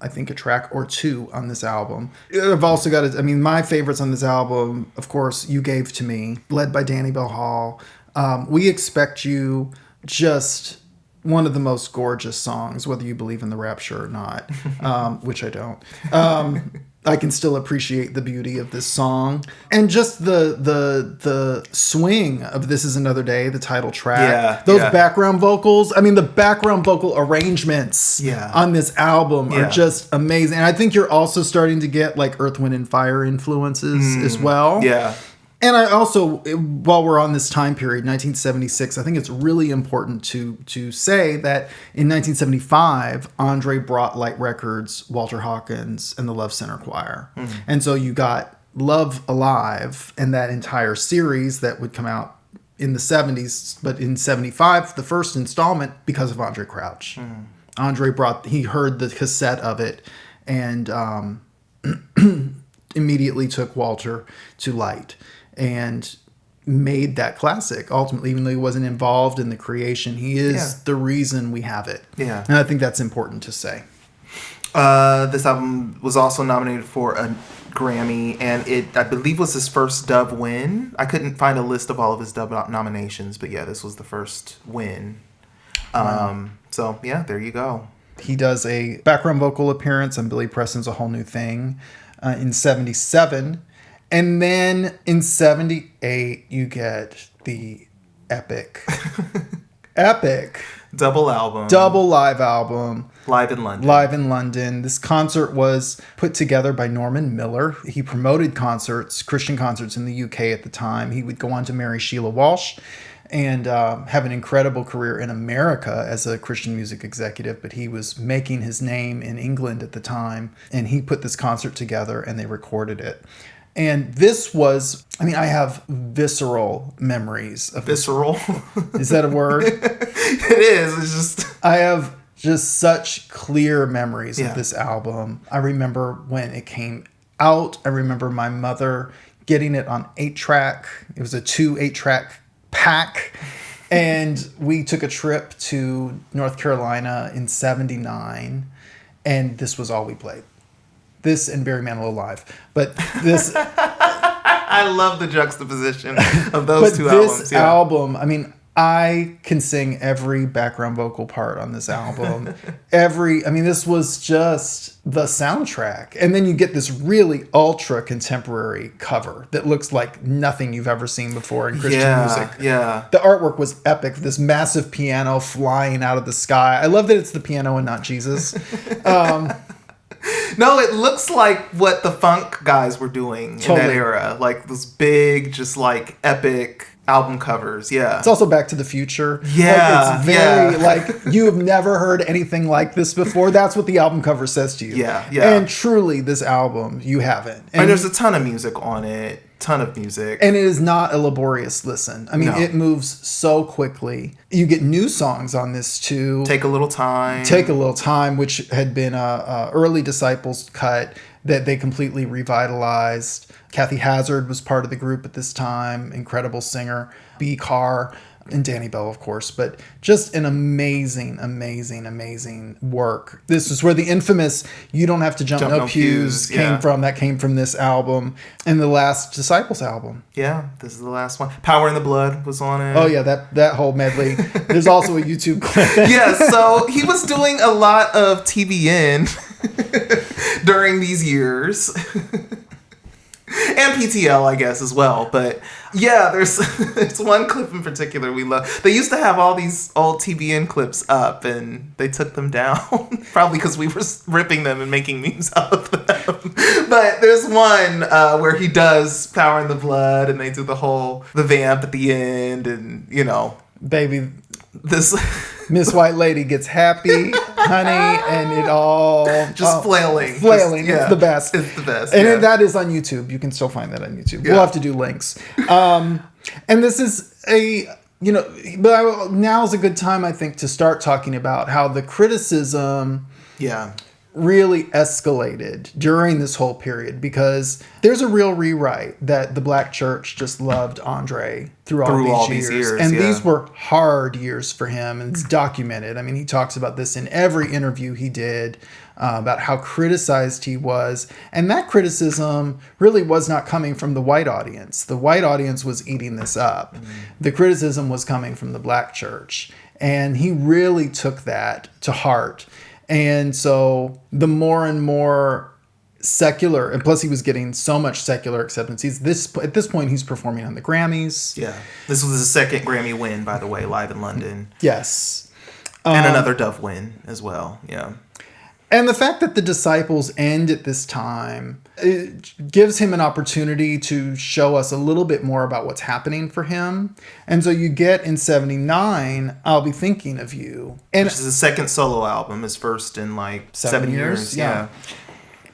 I think, a track or two on this album. I've also got, my favorites on this album, of course, You Gave to Me, led by Danniebelle Hall. We Expect You, just one of the most gorgeous songs, whether you believe in the rapture or not, which I don't. I can still appreciate the beauty of this song, and just the swing of This Is Another Day, the title track. Those background vocals. The background vocal arrangements on this album are just amazing. And I think you're also starting to get like Earth, Wind, and Fire influences as well. Yeah. And I also, while we're on this time period, 1976, I think it's really important to say that in 1975, Andre brought Light Records, Walter Hawkins, and the Love Center Choir. Mm-hmm. And so you got Love Alive and that entire series that would come out in the 70s, but in 75, the first installment, because of Andraé Crouch. Mm-hmm. Andre he heard the cassette of it and immediately took Walter to Light and made that classic. Ultimately, even though he wasn't involved in the creation, he is the reason we have it. Yeah. And I think that's important to say. This album was also nominated for a Grammy, and it, I believe, was his first dub win. I couldn't find a list of all of his dub nominations, but yeah, this was the first win. So yeah, there you go. He does a background vocal appearance on Billy Preston's A Whole New Thing in 77. And then in 78, you get the epic double live album. Live in London. This concert was put together by Norman Miller. He promoted Christian concerts in the UK at the time. He would go on to marry Sheila Walsh and have an incredible career in America as a Christian music executive, but he was making his name in England at the time. And he put this concert together and they recorded it. And this was, I have visceral memories of visceral. Is that a word? It is. It's just. I have just such clear memories of this album. I remember when it came out. I remember my mother getting it on 8-track. It was a 2 8-track pack. And we took a trip to North Carolina in 79. And this was all we played. This and Barry Manilow Live. But this... I love the juxtaposition of those two albums. This album, I can sing every background vocal part on this album. This was just the soundtrack. And then you get this really ultra contemporary cover that looks like nothing you've ever seen before in Christian music. Yeah. The artwork was epic. This massive piano flying out of the sky. I love that it's the piano and not Jesus. No, it looks like what the funk guys were doing in that era. Like those big, just like epic album covers. Yeah. It's also Back to the Future. Yeah. It's very like you have never heard anything like this before. That's what the album cover says to you. Yeah. Yeah. And truly, this album, you haven't. And there's a ton of music on it. Ton of music. And it is not a laborious listen. No. It moves so quickly. You get new songs on this too. Take a Little Time, which had been a early Disciples cut that they completely revitalized. Kathy Hazard was part of the group at this time. Incredible singer. B. Carr and Danniebelle, of course. But just an amazing, amazing, amazing work. This is where the infamous You Don't Have to Jump No Pews came from. That came from this album. And the last Disciples album. Yeah, this is the last one. Power in the Blood was on it. Oh, yeah, that whole medley. There's also a YouTube clip. Yeah, so he was doing a lot of TBN during these years. And PTL, I guess, as well. But yeah, there's one clip in particular we love. They used to have all these old TBN clips up, and they took them down. Probably because we were ripping them and making memes out of them. But there's one where he does Power in the Blood, and they do the vamp at the end, and, Baby, this Miss White Lady gets happy, honey, and it all... Just flailing. It's the best. It's the best. And that is on YouTube. You can still find that on YouTube. Yeah. We'll have to do links. And this is but now's a good time, I think, to start talking about how the criticism really escalated during this whole period because there's a real rewrite that the Black church just loved Andraé through all these years. And these were hard years for him, and it's documented. I mean, he talks about this in every interview he did about how criticized he was. And that criticism really was not coming from the white audience. The white audience was eating this up. The criticism was coming from the Black church. And he really took that to heart. And so the more and more secular, and plus he was getting so much secular acceptance. At this point, he's performing on the Grammys. Yeah. This was his second Grammy win, by the way, live in London. Yes. And another Dove win as well. Yeah. And the fact that the Disciples end at this time, it gives him an opportunity to show us a little bit more about what's happening for him. And so you get in 79, I'll Be Thinking of You. And which is his second solo album, his first in like 7 years. Yeah.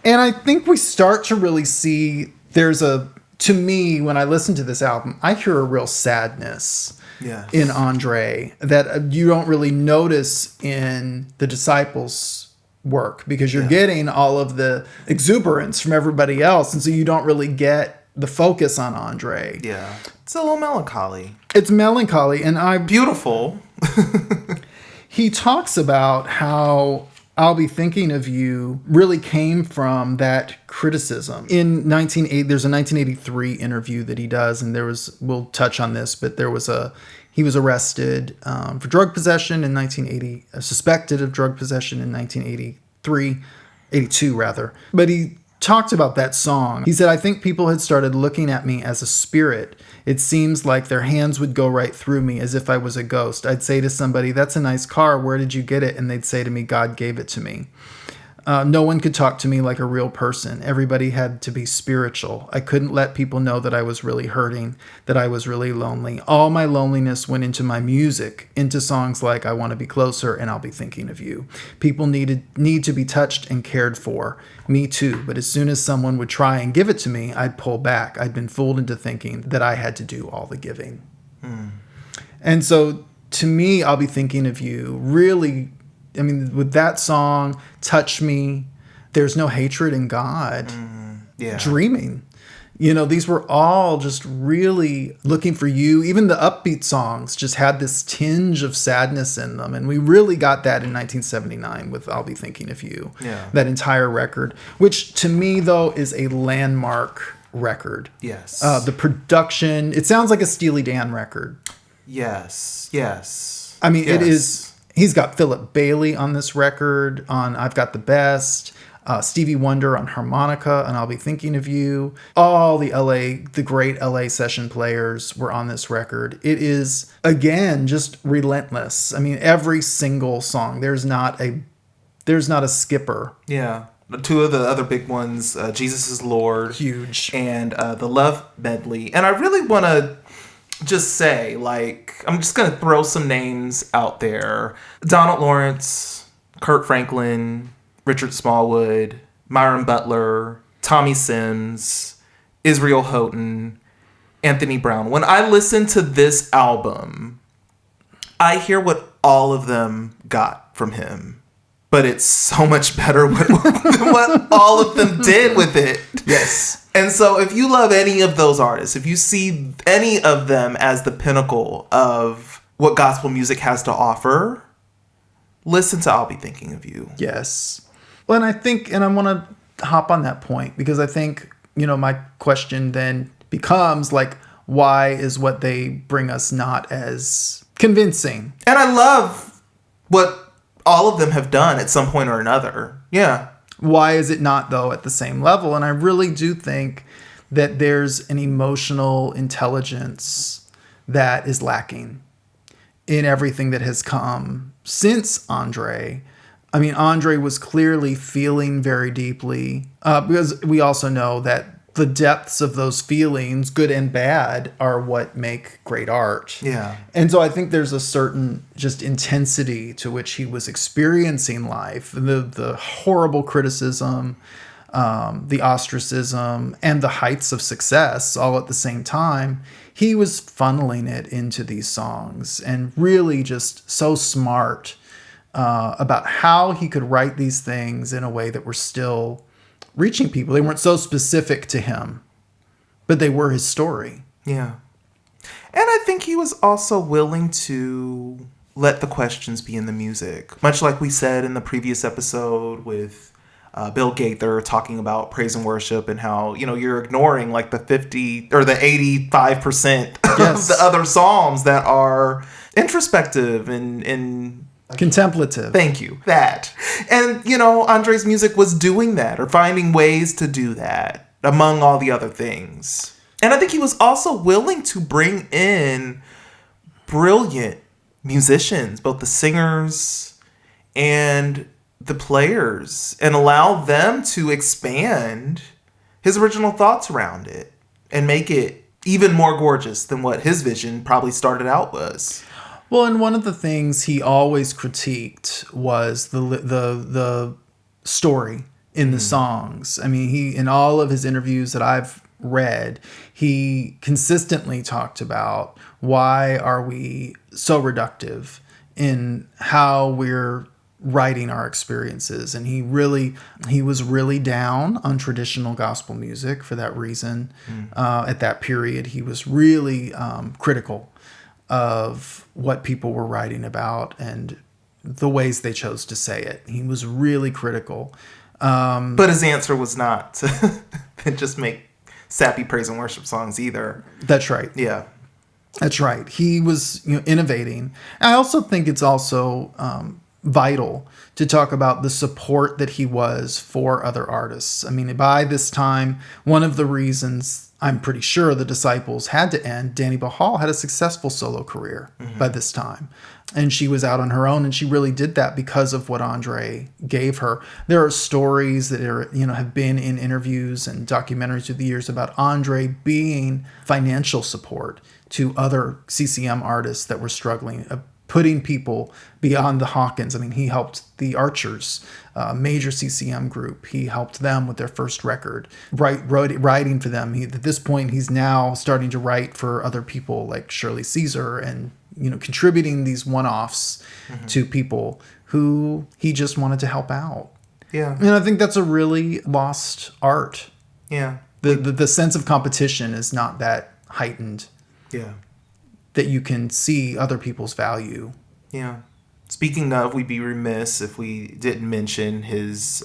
And I think we start to really see to me, when I listen to this album, I hear a real sadness in Andraé that you don't really notice in the Disciples' work because you're getting all of the exuberance from everybody else, and so you don't really get the focus on Andraé. Yeah, it's a little melancholy. It's melancholy, and beautiful. He talks about how I'll Be Thinking of You really came from that criticism. There's a 1983 interview that he does, and we'll touch on this, but he was arrested for drug possession in 1980, suspected of drug possession in 82 rather. But he talked about that song. He said, I think people had started looking at me as a spirit. It seems like their hands would go right through me as if I was a ghost. I'd say to somebody, that's a nice car. Where did you get it? And they'd say to me, God gave it to me. No one could talk to me like a real person. Everybody had to be spiritual. I couldn't let people know that I was really hurting, that I was really lonely. All my loneliness went into my music, into songs like I Want to Be Closer and I'll Be Thinking of You. People need to be touched and cared for. Me too. But as soon as someone would try and give it to me, I'd pull back. I'd been fooled into thinking that I had to do all the giving. And so to me, I'll Be Thinking of You really... I mean, with that song, Touch Me, There's No Hatred in God, Dreaming. These were all just really looking for you. Even the upbeat songs just had this tinge of sadness in them. And we really got that in 1979 with I'll Be Thinking of You. Yeah. That entire record, which to me, though, is a landmark record. Yes. The production, it sounds like a Steely Dan record. Yes. I mean, it is... He's got Phillip Bailey on this record, on I've Got the Best, Stevie Wonder on harmonica, and I'll Be Thinking of You. All the great LA session players were on this record. It is, again, just relentless. I mean, every single song, there's not a skipper. Yeah. Two of the other big ones, Jesus is Lord. Huge. And the Love Medley. And I really want to just say, I'm just going to throw some names out there. Donald Lawrence, Kurt Franklin, Richard Smallwood, Myron Butler, Tommy Sims, Israel Houghton, Anthony Brown. When I listen to this album, I hear what all of them got from him. But it's so much better than what all of them did with it. Yes. And so if you love any of those artists, if you see any of them as the pinnacle of what gospel music has to offer, listen to I'll Be Thinking of You. Yes. Well, and I want to hop on that point because I think, my question then becomes why is what they bring us not as convincing? And I love what all of them have done at some point or another. Yeah. Why is it not, though, at the same level? And I really do think that there's an emotional intelligence that is lacking in everything that has come since Andraé. I mean, Andraé was clearly feeling very deeply because we also know that the depths of those feelings, good and bad, are what make great art. Yeah. And so I think there's a certain just intensity to which he was experiencing life, the horrible criticism, the ostracism, and the heights of success all at the same time. He was funneling it into these songs and really just so smart about how he could write these things in a way that were still reaching people. They weren't so specific to him, but they were his story. Yeah. And I think he was also willing to let the questions be in the music. Much like we said in the previous episode with Bill Gaither talking about praise and worship and how, you're ignoring like the 50 or the 85% of the other psalms that are introspective and contemplative. Thank you. That. And, André's music was doing that or finding ways to do that among all the other things. And I think he was also willing to bring in brilliant musicians, both the singers and the players, and allow them to expand his original thoughts around it and make it even more gorgeous than what his vision probably started out was. Well, and one of the things he always critiqued was the story in the songs. I mean, he, in all of his interviews that I've read, he consistently talked about why are we so reductive in how we're writing our experiences. And he was really down on traditional gospel music for that reason. At that period, he was really critical of what people were writing about and the ways they chose to say it. He was really critical. But his answer was not to just make sappy praise and worship songs either. That's right. Yeah. That's right. He was innovating. I also think it's also vital to talk about the support that he was for other artists. I mean, by this time, one of the reasons I'm pretty sure the Disciples had to end, Danniebelle Hall had a successful solo career by this time. And she was out on her own, and she really did that because of what Andraé gave her. There are stories that are, have been in interviews and documentaries through the years about Andraé being financial support to other CCM artists that were struggling, putting people beyond the Hawkins. I mean, he helped the Archers, major CCM group. He helped them with their first record, writing for them. At this point, he's now starting to write for other people like Shirley Caesar and, contributing these one-offs to people who he just wanted to help out. Yeah. And I think that's a really lost art. Yeah. The sense of competition is not that heightened. Yeah. That you can see other people's value. Yeah. Speaking of, we'd be remiss if we didn't mention his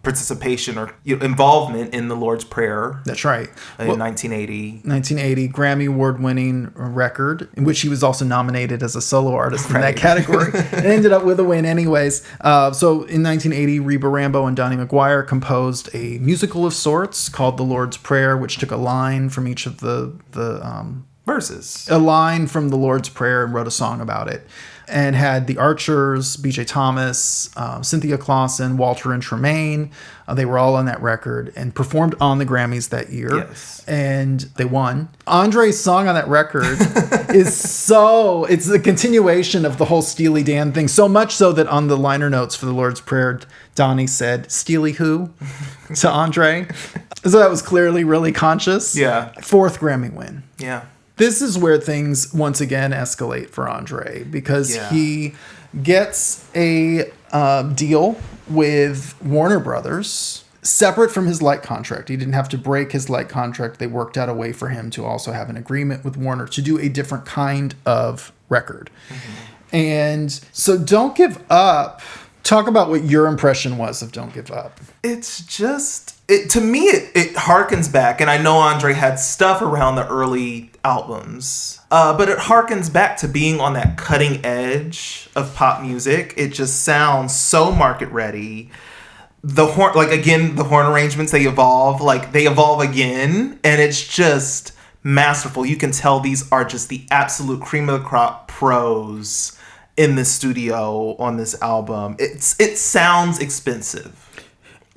participation or involvement in the Lord's Prayer. That's right. In 1980. 1980 Grammy Award-winning record, in which he was also nominated as a solo artist in that category. It ended up with a win anyways. So in 1980, Reba Rambo and Donnie McGuire composed a musical of sorts called The Lord's Prayer, which took a line from each of the verses. A line from the Lord's Prayer and wrote a song about it. And had the Archers, B.J. Thomas, Cynthia Clausen, Walter and Tremaine. They were all on that record and performed on the Grammys that year. Yes. And they won. André's song on that record it's the continuation of the whole Steely Dan thing. So much so that on the liner notes for the Lord's Prayer, Donnie said, "Steely who?" to Andraé. So that was clearly really conscious. Yeah. 4th Grammy win. Yeah. This is where things once again escalate for Andraé because he gets a deal with Warner Brothers separate from his Light contract. He didn't have to break his Light contract. They worked out a way for him to also have an agreement with Warner to do a different kind of record. And so Don't Give Up. Talk about what your impression was of Don't Give Up. It's just... to me, it harkens back, and I know Andraé had stuff around the early albums, but it harkens back to being on that cutting edge of pop music. It just sounds so market ready. The horn arrangements, they evolve again, and it's just masterful. You can tell these are just the absolute cream of the crop pros in the studio on this album. It sounds expensive.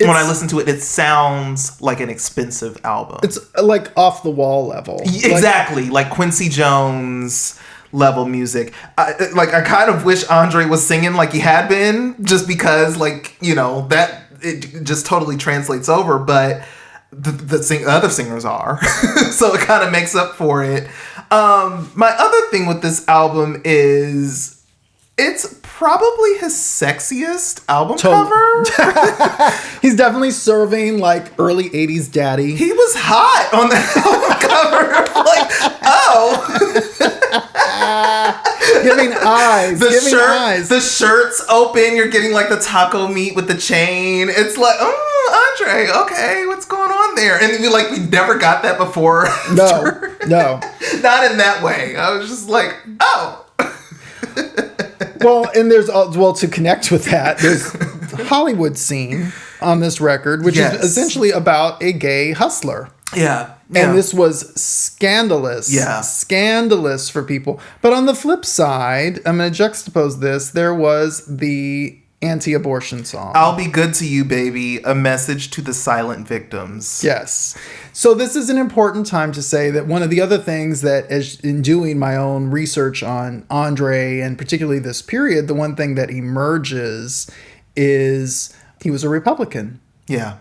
When I listen to it, it sounds like an expensive album. It's like off the wall level. Exactly. Like Quincy Jones level music. I kind of wish Andraé was singing like he had been, just because that it just totally translates over, but the other singers are. So it kind of makes up for it. My other thing with this album is it's probably his sexiest album cover. He's definitely serving like early 80s daddy. He was hot on the album cover. Like, Giving eyes. The shirt's open. You're getting like the taco meat with the chain. It's like, oh, Andre, okay, what's going on there? And we never got that before. No. Not in that way. I was just like, oh. Well, and to connect with that, there's the Hollywood scene on this record, which is essentially about a gay hustler. Yeah. And this was scandalous. Yeah. Scandalous for people. But on the flip side, I'm going to juxtapose this. There was the anti-abortion song. I'll Be Good to You, Baby. A message to the silent victims. Yes. So this is an important time to say that one of the other things that, as in doing my own research on Andre, and particularly this period, the one thing that emerges is he was a Republican. Yeah.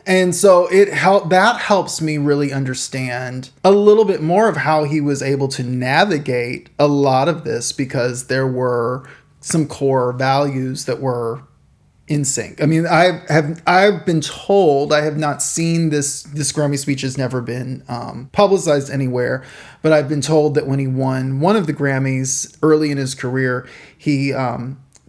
And so that helps me really understand a little bit more of how he was able to navigate a lot of this, because there were some core values that were in sync. I mean, I've been told, I have not seen this Grammy speech has never been publicized anywhere, but I've been told that when he won one of the Grammys early in his career, he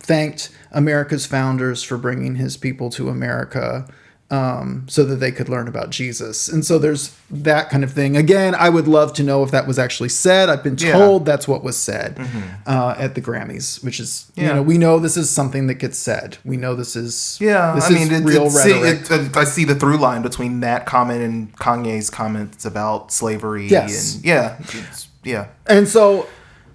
thanked America's founders for bringing his people to America, so that they could learn about Jesus. And so there's that kind of thing. Again, I would love to know if that was actually said. I've been told that's what was said at the Grammys, which is, we know this is something that gets said. We know this is real rhetoric. I see the through line between that comment and Kanye's comments about slavery. Yes. And And so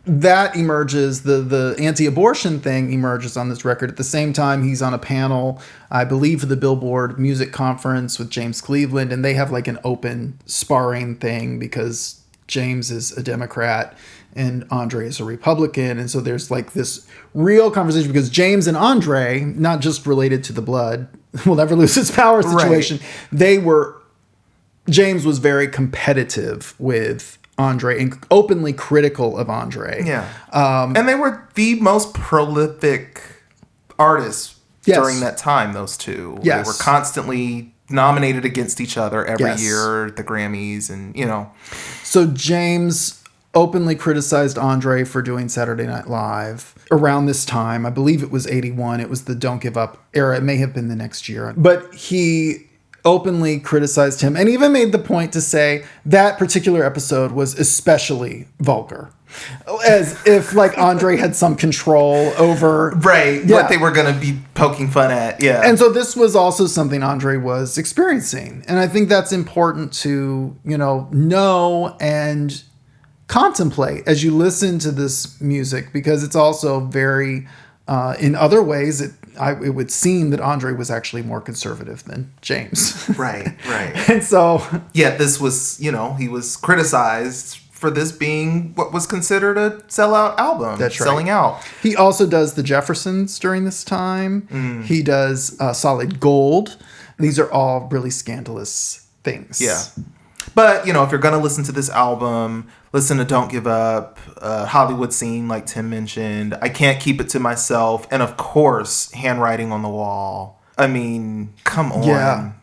that emerges, the anti-abortion thing emerges on this record. At the same time, he's on a panel, I believe, for the Billboard Music Conference with James Cleveland, and they have like an open sparring thing because James is a Democrat and Andre is a Republican. And so there's like this real conversation because James and Andre, not just related to the blood, will never lose its power situation. Right. James was very competitive with Andre and openly critical of Andre. Yeah. And they were the most prolific artists during that time, those two. Yes. They were constantly nominated against each other every year at the Grammys and, So James openly criticized Andre for doing Saturday Night Live around this time. I believe it was 81. It was the Don't Give Up era. It may have been the next year. But he openly criticized him and even made the point to say that particular episode was especially vulgar, as if like Andre had some control over what they were going to be poking fun at. And so this was also something Andre was experiencing, and I think that's important to know and contemplate as you listen to this music, because it's also very in other ways it would seem that Andre was actually more conservative than James. Right. And so... Yeah, this was, he was criticized for this being what was considered a sellout album. That's right. Selling out. He also does the Jeffersons during this time. He does Solid Gold. These are all really scandalous things. Yeah. But, if you're going to listen to this album, listen to Don't Give Up, Hollywood Scene, like Tim mentioned, I Can't Keep It to Myself, and of course, Handwriting on the Wall. I mean, come on.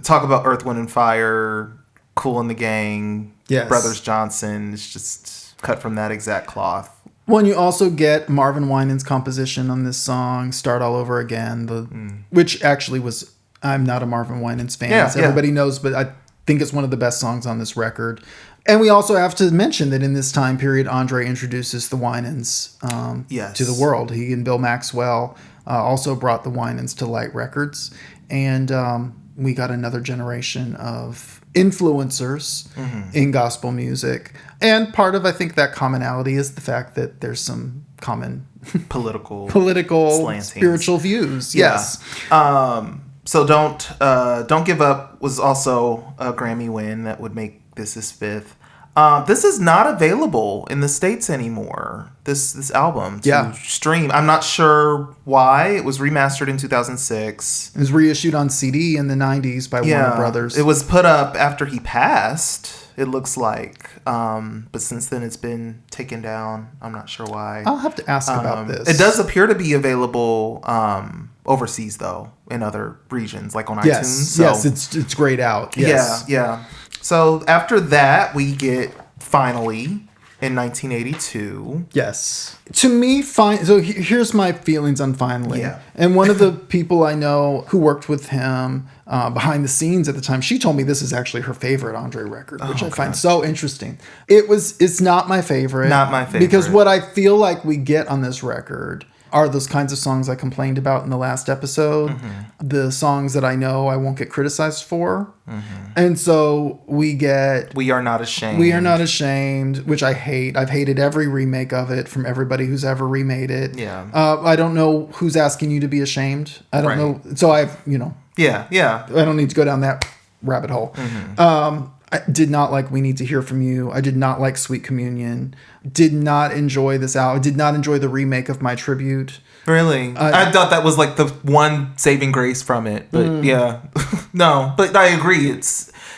Talk about Earth, Wind, and Fire, Kool and the Gang, Brothers Johnson. It's just cut from that exact cloth. Well, and you also get Marvin Winans' composition on this song, Start All Over Again, which actually was, I'm not a Marvin Winans fan, as everybody knows, but I think it's one of the best songs on this record. And we also have to mention that in this time period, Andre introduces the Winans to the world. He and Bill Maxwell also brought the Winans to Light Records. And we got another generation of influencers in gospel music. And part of, I think, that commonality is the fact that there's some common political spiritual views. Yes. So Don't Give Up was also a Grammy win that would make this his fifth. This is not available in the States anymore. This album to stream. I'm not sure why. It was remastered in 2006. It was reissued on CD in the 90s by Warner Brothers. It was put up after he passed, it looks like. But since then it's been taken down. I'm not sure why. I'll have to ask about this. It does appear to be available overseas, though, in other regions, like on iTunes. So, yes, it's grayed out. Yes. Yeah. So after that, we get Finally in 1982. Yes. To me, so here's my feelings on Finally. Yeah. And one of the people I know who worked with him behind the scenes at the time, she told me this is actually her favorite Andraé record, which I find so interesting. It's not my favorite. Not my favorite. Because what I feel like we get on this record are those kinds of songs I complained about in the last episode. Mm-hmm. The songs that I know I won't get criticized for. Mm-hmm. And so we get... We Are Not Ashamed. We Are Not Ashamed, which I hate. I've hated every remake of it from everybody who's ever remade it. Yeah. I don't know who's asking you to be ashamed. I don't know. So I've, Yeah. I don't need to go down that rabbit hole. Mm-hmm. I did not like We Need to Hear From You. I did not like Sweet Communion. Did not enjoy this album. Did not enjoy the remake of My Tribute. Really? I thought that was like the one saving grace from it. But yeah. No, but I agree.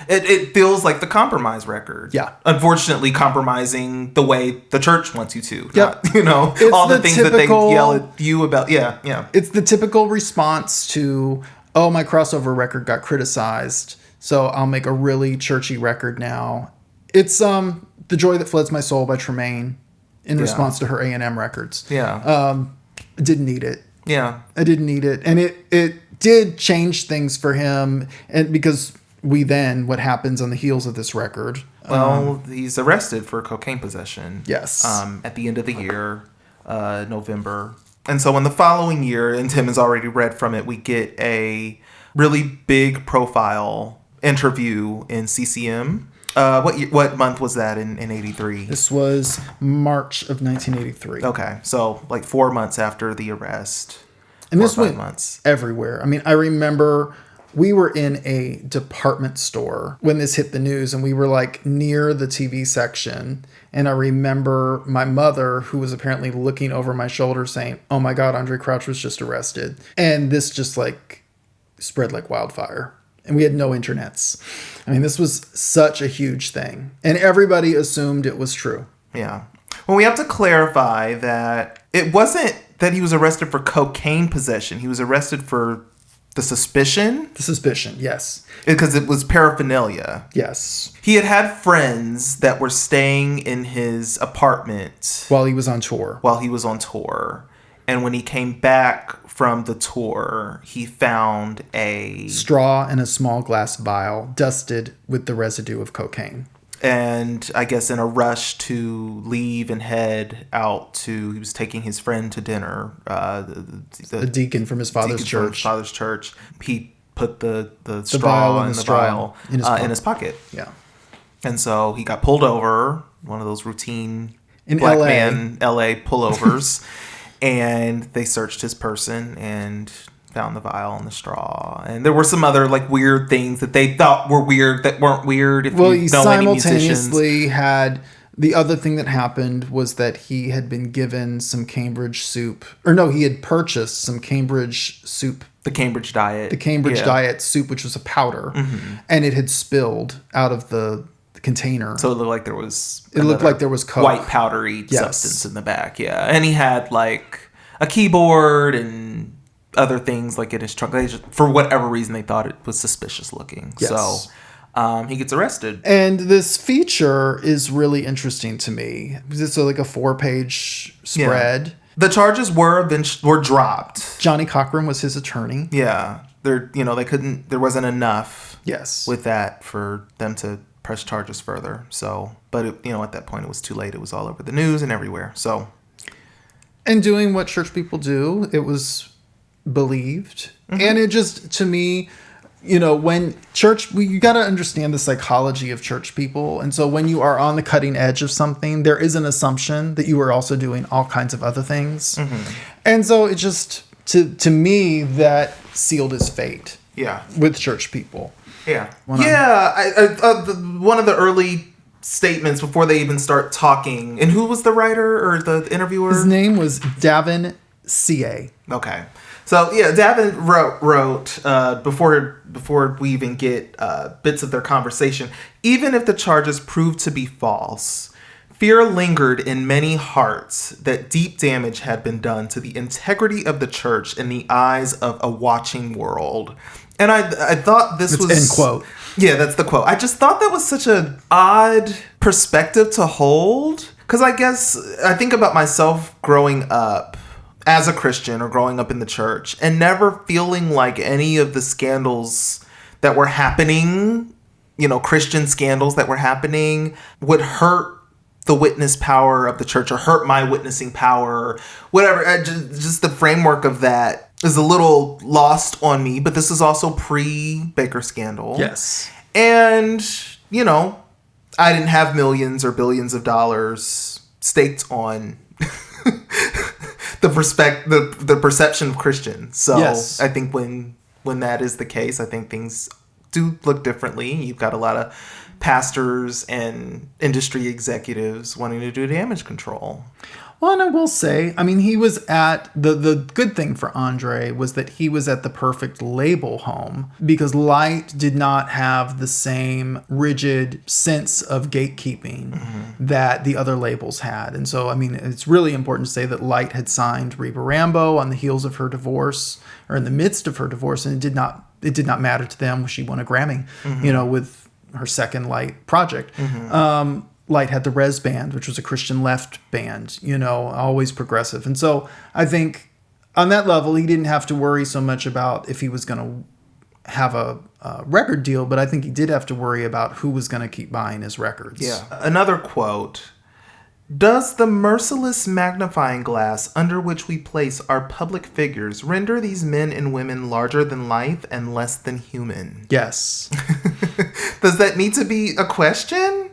It feels like the compromise record. Yeah. Unfortunately, compromising the way the church wants you to. Yep. Not, all the things that they yell at you about. Yeah. It's the typical response to, oh, my crossover record got criticized, so I'll make a really churchy record now. It's The Joy That Floods My Soul by Tremaine in response to her A&M records. Yeah. Didn't need it. Yeah. I didn't need it. And it did change things for him, and because what happens on the heels of this record? Well, he's arrested for cocaine possession. Yes. At the end of the year, November. And so in the following year, and Tim has already read from it, we get a really big profile interview in CCM. What month was that in 83? This was March of 1983. Okay, so like 4 months after the arrest. And this went everywhere. I mean, I remember we were in a department store when this hit the news, and we were like near the TV section. And I remember my mother, who was apparently looking over my shoulder, saying, "Oh my God, Andraé Crouch was just arrested." And this just like spread like wildfire. And we had no internets. I mean, this was such a huge thing. And everybody assumed it was true. Yeah. Well, we have to clarify that it wasn't that he was arrested for cocaine possession. He was arrested for the suspicion. The suspicion, yes. Because it was paraphernalia. Yes. He had friends that were staying in his apartment. While he was on tour. And when he came back from the tour, he found a straw and a small glass vial dusted with the residue of cocaine. And I guess in a rush to leave and head out he was taking his friend to dinner. The deacon from his father's church. He put the straw and the vial in his pocket. Yeah. And so he got pulled over, one of those routine in black LA. man LA pullovers. And they searched his person and found the vial and the straw. And there were some other like weird things that they thought were weird that weren't weird. He simultaneously had the other thing that happened was that he had been given some Cambridge soup. Or no, he had purchased some Cambridge soup. The Cambridge Diet. The Cambridge Diet soup, which was a powder. Mm-hmm. And it had spilled out of the container. So it looked like there was coke. White powdery substance in the back. Yeah. And he had like a keyboard and other things like in his trunk. For whatever reason, they thought it was suspicious looking. Yes. So he gets arrested. And this feature is really interesting to me. It's like a 4-page spread. Yeah. The charges were dropped. Johnny Cochran was his attorney. Yeah. There wasn't enough. Yes. With that for them to press charges further. So, but at that point it was too late. It was all over the news and everywhere. So, and doing what church people do, it was believed. Mm-hmm. And it just, to me, when you got to understand the psychology of church people. And so when you are on the cutting edge of something, there is an assumption that you are also doing all kinds of other things. Mm-hmm. And so it just, to me, that sealed his fate. Yeah. With church people. Yeah. One of the early statements before they even start talking. And who was the writer or the interviewer? His name was Davin C.A. Okay. So, yeah, Davin wrote before we even get bits of their conversation, even if the charges proved to be false, fear lingered in many hearts that deep damage had been done to the integrity of the church in the eyes of a watching world. And I thought this was... end quote. Yeah, that's the quote. I just thought that was such an odd perspective to hold. Because I think about myself growing up as a Christian or growing up in the church and never feeling like any of the scandals that were happening, Christian scandals that were happening would hurt the witness power of the church or hurt my witnessing power, whatever. Just the framework of that is a little lost on me, but this is also pre-Baker scandal. Yes. And, I didn't have millions or billions of dollars staked on the perception of Christians. So yes. I think when that is the case, I think things do look differently. You've got a lot of pastors and industry executives wanting to do damage control. Well, and I will say, he was at the good thing for Andraé was that he was at the perfect label home because Light did not have the same rigid sense of gatekeeping that the other labels had. And so, it's really important to say that Light had signed Reba Rambo on the heels of her divorce or in the midst of her divorce. And it did not matter to them. She won a Grammy, with her second Light project. Light had the Res Band, which was a Christian left band, always progressive. And so I think on that level, he didn't have to worry so much about if he was going to have a record deal, but I think he did have to worry about who was going to keep buying his records. Yeah. Another quote, "Does the merciless magnifying glass under which we place our public figures render these men and women larger than life and less than human?" Yes. Does that need to be a question?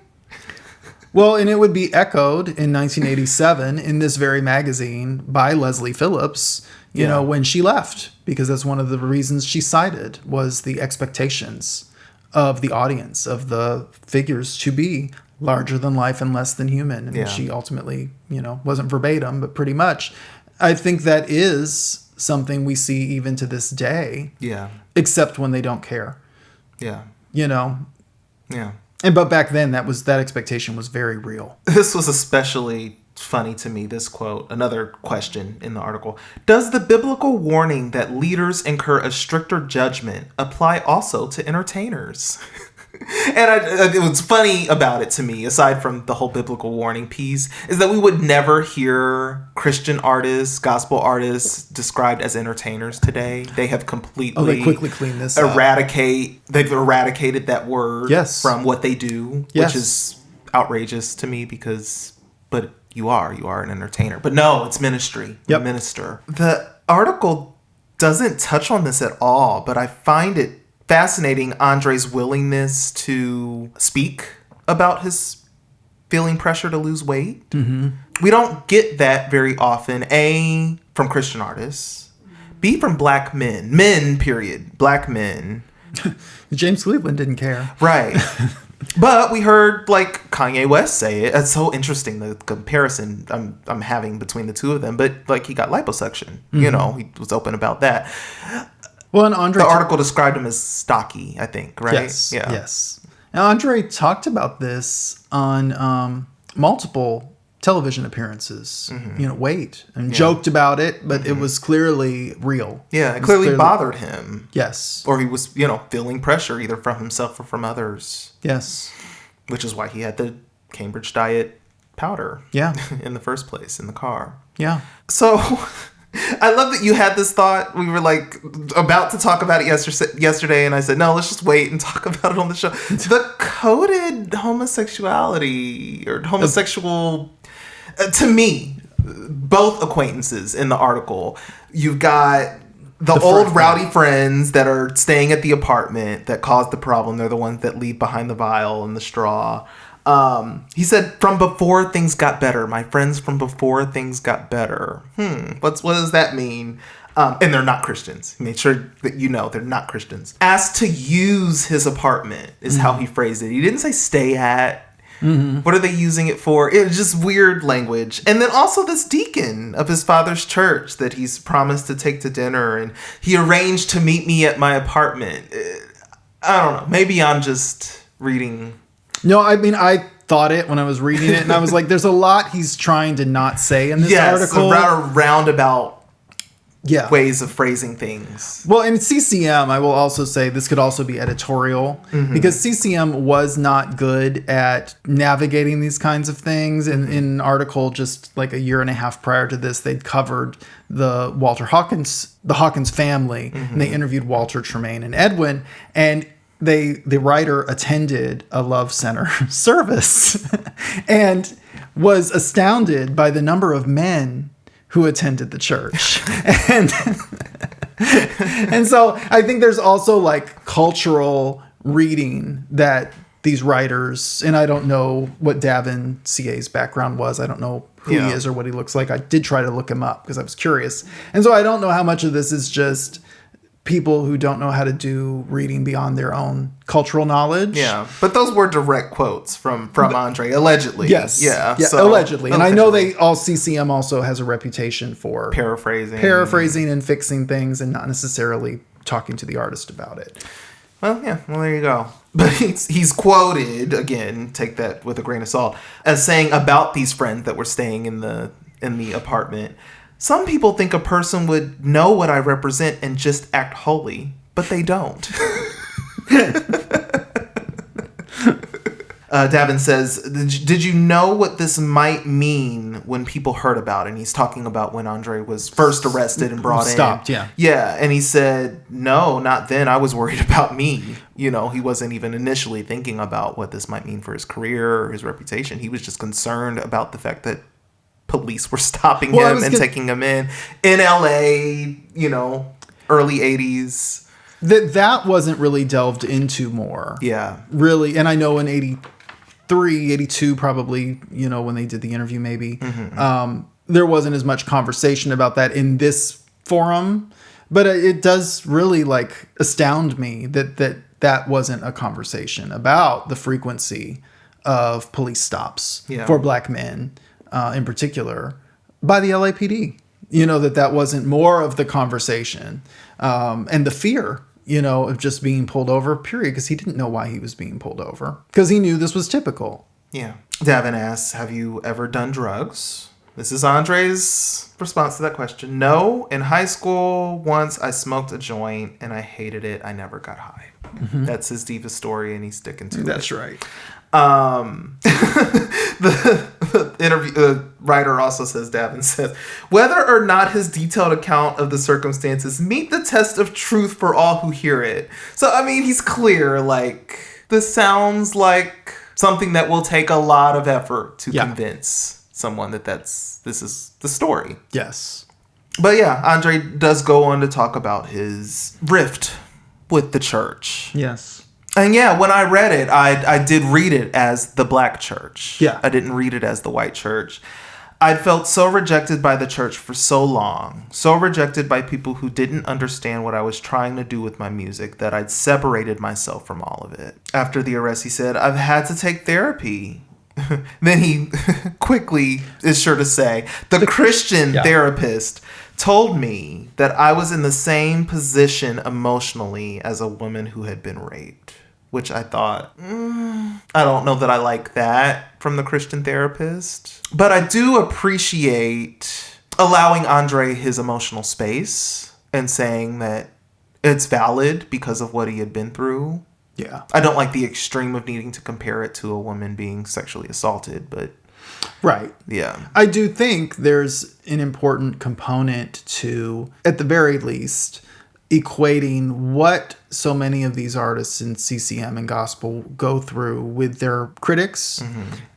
Well, and it would be echoed in 1987 in this very magazine by Leslie Phillips, when she left, because that's one of the reasons she cited was the expectations of the audience, of the figures to be larger than life and less than human. And she ultimately, wasn't verbatim, but pretty much. I think that is something we see even to this day. Yeah. Except when they don't care. Yeah. Yeah. But back then, that expectation was very real. This was especially funny to me, this quote. Another question in the article. "Does the biblical warning that leaders incur a stricter judgment apply also to entertainers?" And what's funny about it to me, aside from the whole biblical warning piece, is that we would never hear Christian artists, gospel artists described as entertainers today. They have completely they quickly cleaned this up. They've eradicated that word from what they do, which is outrageous to me but you are an entertainer. But no, it's ministry. Yep. Minister. The article doesn't touch on this at all, but I find it fascinating André's willingness to speak about his feeling pressure to lose weight. We don't get that very often. A, from Christian artists. B, from black men, period. Black men. James Cleveland didn't care. Right. But we heard Kanye West say it. It's so interesting, the comparison I'm having between the two of them. But he got liposuction. He was open about that. Well, and Andraé... The article described him as stocky, I think, right? Yes, yes. Now, Andraé talked about this on multiple television appearances, weight, and joked about it, but it was clearly real. Yeah, it clearly bothered him. Yes. Or he was, feeling pressure either from himself or from others. Yes. Which is why he had the Cambridge diet powder. Yeah. In the first place, in the car. Yeah. So... I love that you had this thought. We were about to talk about it yesterday, and I said, no, let's just wait and talk about it on the show. The coded homosexuality or homosexual, to me, both acquaintances in the article. You've got the old rowdy friends that are staying at the apartment that caused the problem. They're the ones that leave behind the vial and the straw. He said, from before things got better. My friends from before things got better. What does that mean? And they're not Christians. He made sure that they're not Christians. Asked to use his apartment is how he phrased it. He didn't say stay at. What are they using it for? It was just weird language. And then also this deacon of his father's church that he's promised to take to dinner, and he arranged to meet me at my apartment. I don't know. Maybe I'm just reading. No, I mean, I thought it when I was reading it, and I was like, there's a lot he's trying to not say in this article. Yes, roundabout ways of phrasing things. Well, in CCM, I will also say this could also be editorial, because CCM was not good at navigating these kinds of things. And in an article just like a year and a half prior to this, they'd covered the Hawkins family, and they interviewed Walter, Tremaine, and Edwin, and the writer attended a Love Center service and was astounded by the number of men who attended the church. And so I think there's also like cultural reading that these writers, and I don't know what Davin CA's background was. I don't know who he is or what he looks like. I did try to look him up because I was curious. And so I don't know how much of this is just people who don't know how to do reading beyond their own cultural knowledge. Yeah, but those were direct quotes from Andre, allegedly. Yes. Yeah, so, allegedly. And I know CCM also has a reputation for paraphrasing and fixing things and not necessarily talking to the artist about it. Well, yeah, there you go. But he's quoted, again, take that with a grain of salt, as saying about these friends that were staying in the apartment, some people think a person would know what I represent and just act holy, but they don't. Davin says, did you know what this might mean when people heard about it? And he's talking about when Andre was first arrested and brought in. Stopped, yeah. Yeah, and he said, no, not then. I was worried about me. You know, he wasn't even initially thinking about what this might mean for his career or his reputation. He was just concerned about the fact that police were stopping him and taking him in LA, you know, early 80s. That wasn't really delved into more. Yeah. Really. And I know in 83, 82 probably, you know, when they did the interview maybe, there wasn't as much conversation about that in this forum. But it does really like astound me that wasn't a conversation about the frequency of police stops for black men. In particular, by the LAPD, you know, that wasn't more of the conversation, and the fear, you know, of just being pulled over, period, because he didn't know why he was being pulled over, because he knew this was typical. Yeah. Davin asks, have you ever done drugs? This is Andre's response to that question. No. In high school, once I smoked a joint and I hated it. I never got high. That's his deepest story, and he's sticking to it. That's right. The writer also says, Davin says, whether or not his detailed account of the circumstances meet the test of truth for all who hear it. So, I mean, he's clear, like, this sounds like something that will take a lot of effort to convince someone that this is the story. Yes. But yeah, Andre does go on to talk about his rift with the church. Yes. And yeah, when I read it, I did read it as the black church. Yeah. I didn't read it as the white church. I'd felt so rejected by the church for so long, so rejected by people who didn't understand what I was trying to do with my music, that I'd separated myself from all of it. After the arrest, he said, I've had to take therapy. Then he quickly is sure to say, the Christian therapist told me that I was in the same position emotionally as a woman who had been raped. Which I thought, I don't know that I like that from the Christian therapist. But I do appreciate allowing Andre his emotional space and saying that it's valid because of what he had been through. Yeah. I don't like the extreme of needing to compare it to a woman being sexually assaulted, but... Right. Yeah. I do think there's an important component to, at the very least, equating what so many of these artists in CCM and gospel go through with their critics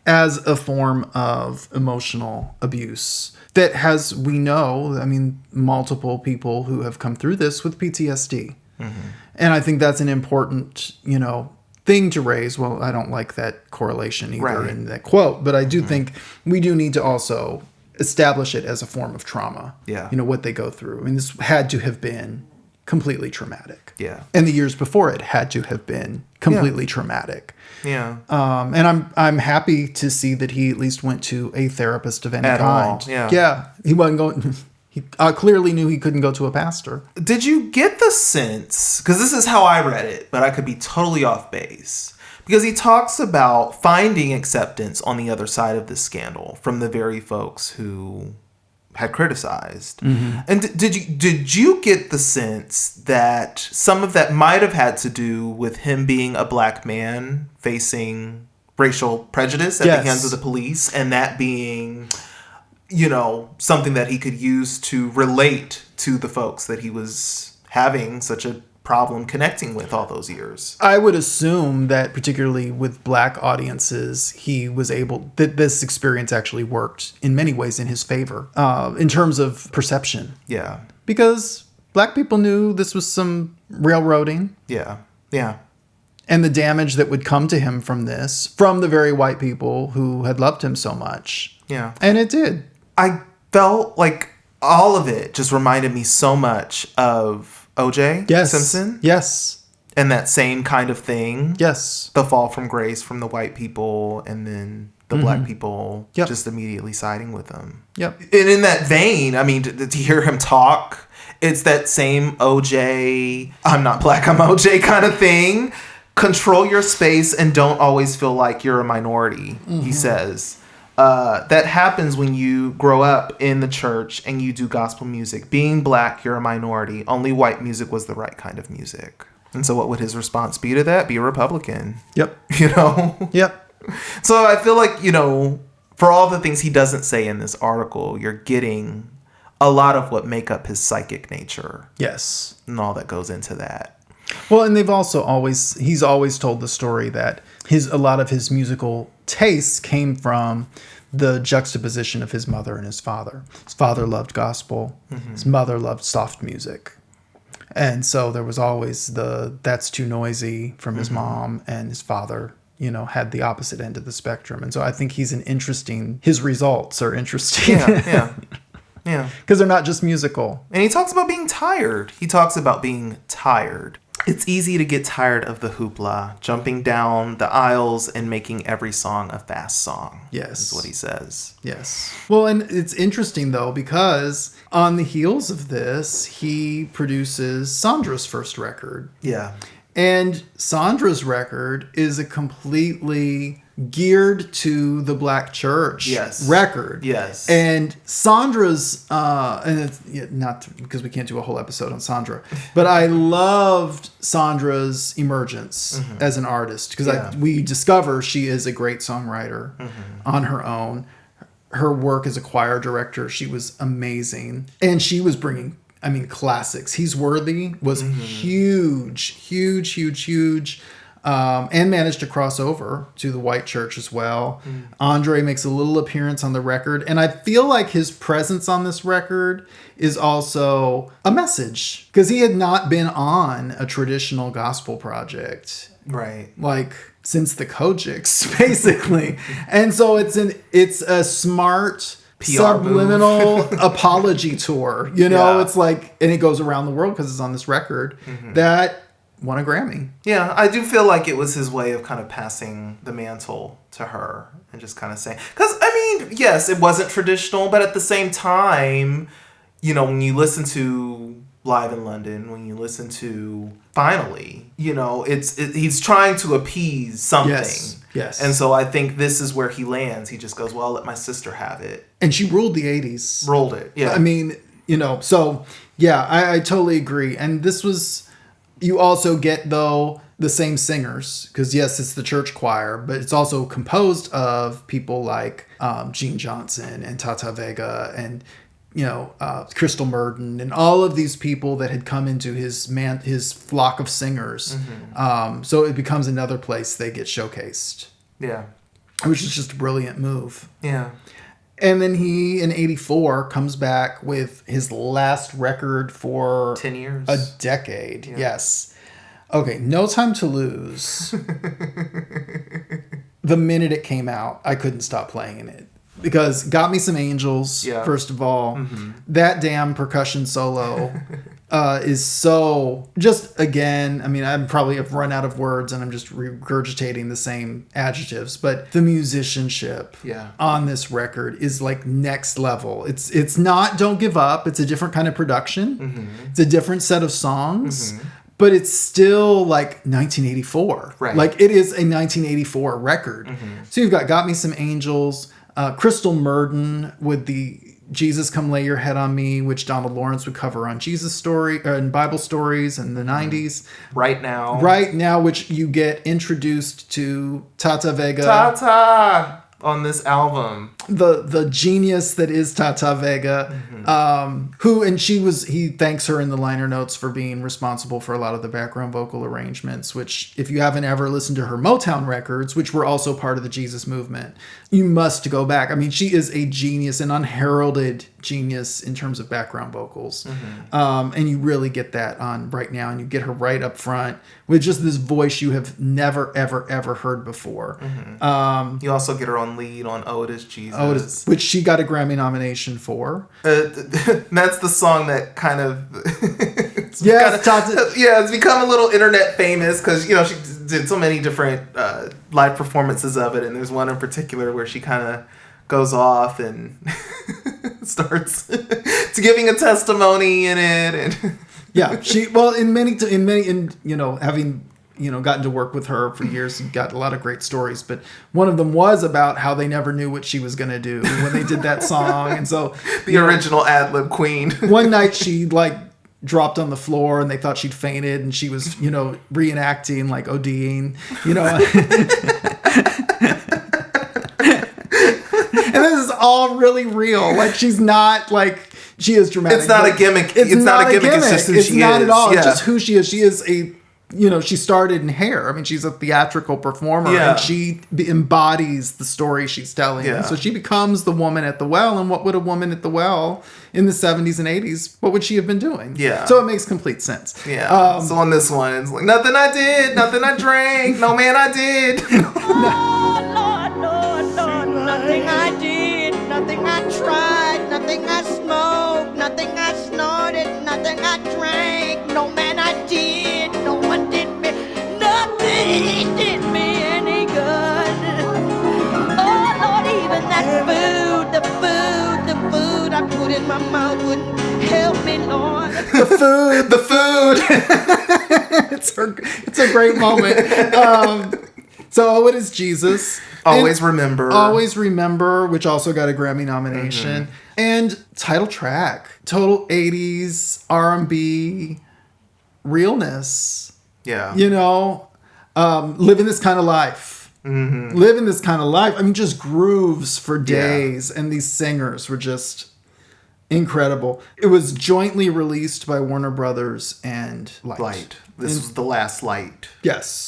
as a form of emotional abuse that has, we know, I mean, multiple people who have come through this with PTSD. And I think that's an important, you know, thing to raise. Well, I don't like that correlation either in that quote, but I do think we do need to also establish it as a form of trauma. Yeah. You know, what they go through. I mean, this had to have been completely traumatic. Yeah. And the years before it had to have been completely traumatic. Yeah. And I'm happy to see that he at least went to a therapist of any At kind. all, yeah. Yeah. He wasn't going. He clearly knew he couldn't go to a pastor. Did you get the sense, because this is how I read it, but I could be totally off base, because he talks about finding acceptance on the other side of this scandal from the very folks who had criticized. Mm-hmm. And did you get the sense that some of that might have had to do with him being a black man facing racial prejudice at the hands of the police, and that being, something that he could use to relate to the folks that he was having such a problem connecting with all those years? I would assume that particularly with black audiences, that this experience actually worked in many ways in his favor, in terms of perception. Yeah. Because black people knew this was some railroading. Yeah. Yeah. And the damage that would come to him from this, from the very white people who had loved him so much. Yeah. And it did. I felt like all of it just reminded me so much of O.J. Simpson. Yes. And that same kind of thing. Yes. The fall from grace from the white people, and then the black people just immediately siding with them. Yep. And in that vein, I mean, to hear him talk, it's that same O.J., I'm not black, I'm O.J. kind of thing. Control your space and don't always feel like you're a minority, he says. That happens when you grow up in the church and you do gospel music. Being black, you're a minority. Only white music was the right kind of music. And so what would his response be to that? Be a Republican. Yep. Yep. So I feel like, for all the things he doesn't say in this article, you're getting a lot of what make up his psychic nature. Yes. And all that goes into that. Well, and he's always told the story that a lot of his musical tastes came from the juxtaposition of his mother and his father. His father loved gospel. Mm-hmm. His mother loved soft music. And so there was always that's too noisy from his mom, and his father, had the opposite end of the spectrum. And so I think his results are interesting. Yeah. Yeah. Because they're not just musical. And he talks about being tired. It's easy to get tired of the hoopla, jumping down the aisles and making every song a fast song. Yes. Is what he says. Yes. Well, and it's interesting, though, because on the heels of this, he produces Sandra's first record. Yeah. And Sandra's record is a completely geared to the black church record. Yes. And Sandra's, and it's because we can't do a whole episode on Sandra, but I loved Sandra's emergence as an artist, because we discover she is a great songwriter on her own. Her work as a choir director, she was amazing. And she was bringing, classics. He's Worthy was huge. And managed to cross over to the white church as well. Andraé makes a little appearance on the record. And I feel like his presence on this record is also a message, because he had not been on a traditional gospel project. Right. Like since the COGICs, basically. And so it's a smart PR subliminal apology tour. It's like, and it goes around the world because it's on this record that won a Grammy. Yeah, I do feel like it was his way of kind of passing the mantle to her and just kind of saying, because yes, it wasn't traditional, but at the same time, when you listen to Live in London, when you listen to Finally, he's trying to appease something. Yes. And so I think this is where he lands. He just goes, well, let my sister have it. And she ruled the 80s. Rolled it, yeah. So, yeah, I totally agree. And this was... You also get, though, the same singers, because, yes, it's the church choir, but it's also composed of people like Gene Johnson and Táta Vega and, Kristle Murden and all of these people that had come into his flock of singers. So it becomes another place they get showcased. Yeah. Which is just a brilliant move. Yeah. And then he, in 1984, comes back with his last record for 10 years. A decade. Yeah. Yes. Okay, No Time to Lose. The minute it came out, I couldn't stop playing it. Because Got Me Some Angels, first of all. That damn percussion solo is so just again. I mean, I probably have run out of words and I'm just regurgitating the same adjectives, but the musicianship on this record is like next level. It's not Don't Give Up. It's a different kind of production. It's a different set of songs, but it's still like 1984. Right. Like it is a 1984 record. So you've got Me Some Angels, Kristle Murden with the Jesus Come Lay Your Head on Me, which Donald Lawrence would cover on Jesus Story and Bible Stories in the 90s. Right Now, which you get introduced to Táta Vega. Táta on this album. The genius that is Táta Vega, he thanks her in the liner notes for being responsible for a lot of the background vocal arrangements, which if you haven't ever listened to her Motown records, which were also part of the Jesus movement, you must go back. I mean, she is a genius, an unheralded genius in terms of background vocals. And you really get that on Right Now, and you get her right up front with just this voice you have never, ever, ever heard before. You also get her on lead on Oh It Is Jesus. Which she got a Grammy nomination for. That's the song that kind of it's become a little internet famous because she did so many different live performances of it, and there's one in particular where she kind of goes off and starts to giving a testimony in it, and having gotten to work with her for years and got a lot of great stories, but one of them was about how they never knew what she was going to do when they did that song. And so the original ad-lib queen. One night she dropped on the floor and they thought she'd fainted, and she was, reenacting like ODing, and this is all really real. Like she's not like, she is dramatic. It's not a gimmick. It's not a gimmick. It's just who she is. It's not at all. It's just who she is. She is she started in hair. I mean, she's a theatrical performer, and she embodies the story she's telling. Yeah. And so she becomes the woman at the well. And what would a woman at the well in the 70s and 80s, what would she have been doing? Yeah. So it makes complete sense. Yeah. So on this one, it's like, nothing I did, nothing I drank, no man I did. Lord, nothing I did, nothing I tried, nothing I smoked, nothing I snorted, nothing I drank, no man I did, no one did me, nothing did me any good. Oh Lord, even that the food I put in my mouth wouldn't help me, Lord. The food. It's a great moment. So It Is Jesus. Always Remember, which also got a Grammy nomination. And title track, total 80s R&B realness. Yeah. Living this kind of life. Living this kind of life. I mean, just grooves for days. And these singers were just incredible. It was jointly released by Warner Brothers and Light. This was the last Light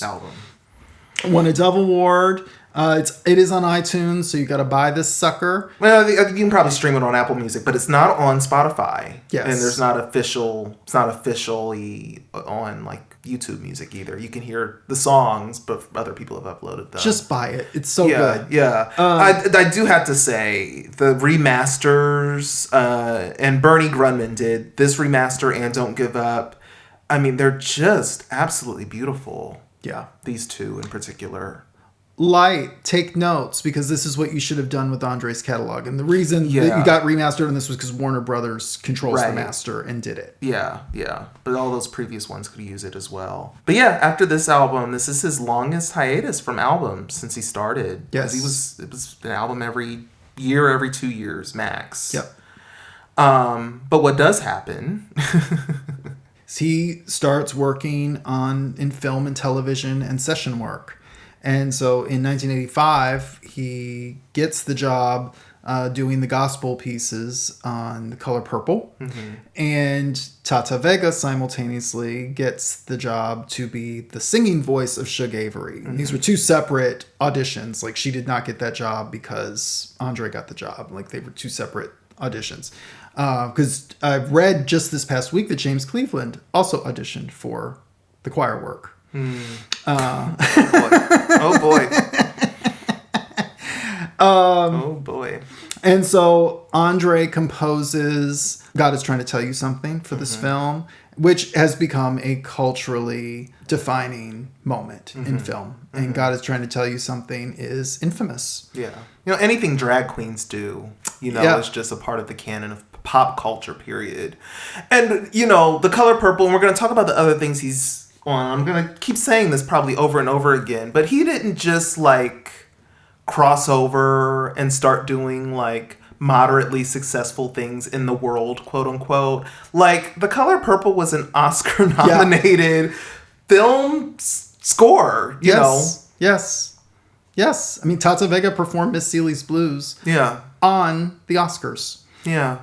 album. Won a Dove Award. It is on iTunes, so you got to buy this sucker. Well, you can probably stream it on Apple Music, but it's not on Spotify. Yes, and it's not officially on like YouTube Music either. You can hear the songs, but other people have uploaded them. Just buy it; it's so good. Yeah, I do have to say the remasters, and Bernie Grundman did this remaster and Don't Give Up. I mean, they're just absolutely beautiful. Yeah, these two in particular. Light, take notes, because this is what you should have done with André's catalog. And the reason that you got remastered on this was because Warner Brothers controls the master and did it. Yeah. But all those previous ones could use it as well. But yeah, after this album, this is his longest hiatus from albums since he started. Yes. It was an album every year, every 2 years max. Yep. But what does happen... he starts working in film and television and session work. And so in 1985, he gets the job doing the gospel pieces on The Color Purple. And Táta Vega simultaneously gets the job to be the singing voice of Shug Avery. These were two separate auditions. Like, she did not get that job because André got the job. Like, they were two separate auditions. Because I've read just this past week that James Cleveland also auditioned for the choir work. Oh boy. Oh boy. And so André composes God Is Trying to Tell You Something for this film. which has become a culturally defining moment in film. And God is trying to tell you something is infamous. Yeah. Anything drag queens do, is just a part of the canon of pop culture, period. And, The Color Purple, and we're going to talk about the other things he's on. I'm going to keep saying this probably over and over again, but he didn't just, cross over and start doing, moderately successful things in the world, quote unquote. The Color Purple was an Oscar nominated film score, you know. Yes. I mean, Táta Vega performed Miss Seeley's Blues on the Oscars. Yeah.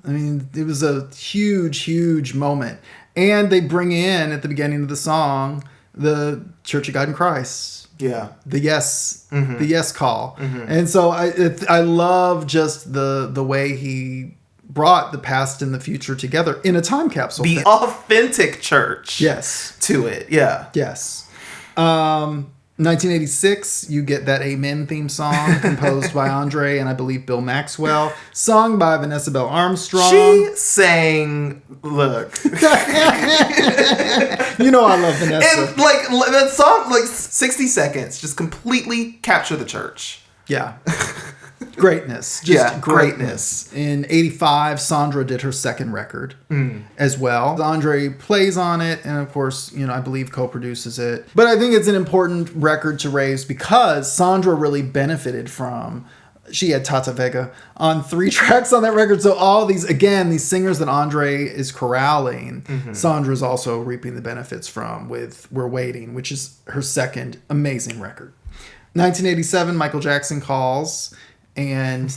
I mean, it was a huge moment. And they bring in, at the beginning of the song, the Church of God in Christ. Yeah. The yes call. And so I love just the way he brought the past and the future together in a time capsule. The authentic church. Yes. To it. Yeah. Yes. 1986, you get that Amen theme song composed by Andraé and I believe Bill Maxwell, sung by Vanessa Bell Armstrong. She sang, look. I love Vanessa. And that song, 60 seconds, just completely capture the church. Yeah. Greatness. Just greatness. In 85, Sandra did her second record as well. Andraé plays on it, and of course, I believe co-produces it. But I think it's an important record to raise because Sandra really benefited from. She had Táta Vega on 3 tracks on that record. So all these singers that Andraé is corralling, Sandra's also reaping the benefits from with We're Waiting, which is her second amazing record. 1987, Michael Jackson calls. And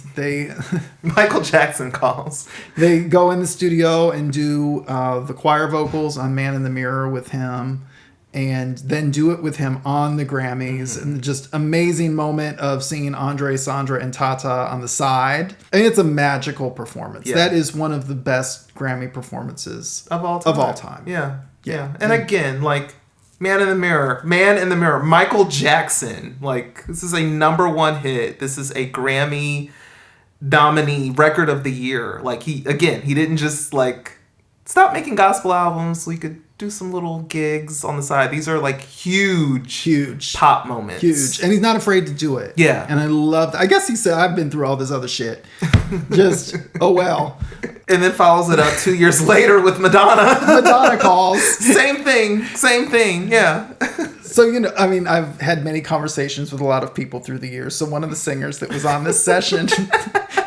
Michael Jackson calls. They go in the studio and do the choir vocals on Man in the Mirror with him, and then do it with him on the Grammys. And just amazing moment of seeing Andraé, Sandra, and Táta on the side. And it's a magical performance. Yeah. That is one of the best Grammy performances of all time. Yeah. And again, Man in the Mirror, Michael Jackson. This is a #1 hit. This is a Grammy nominee, record of the year. He didn't just stop making gospel albums so he could do some little gigs on the side. These are huge pop moments. Huge. And he's not afraid to do it. Yeah. And I love that. I guess he said, I've been through all this other shit. Just, oh well. And then follows it up 2 years later with Madonna. Madonna calls. Same thing. Yeah. So, I've had many conversations with a lot of people through the years. So one of the singers that was on this session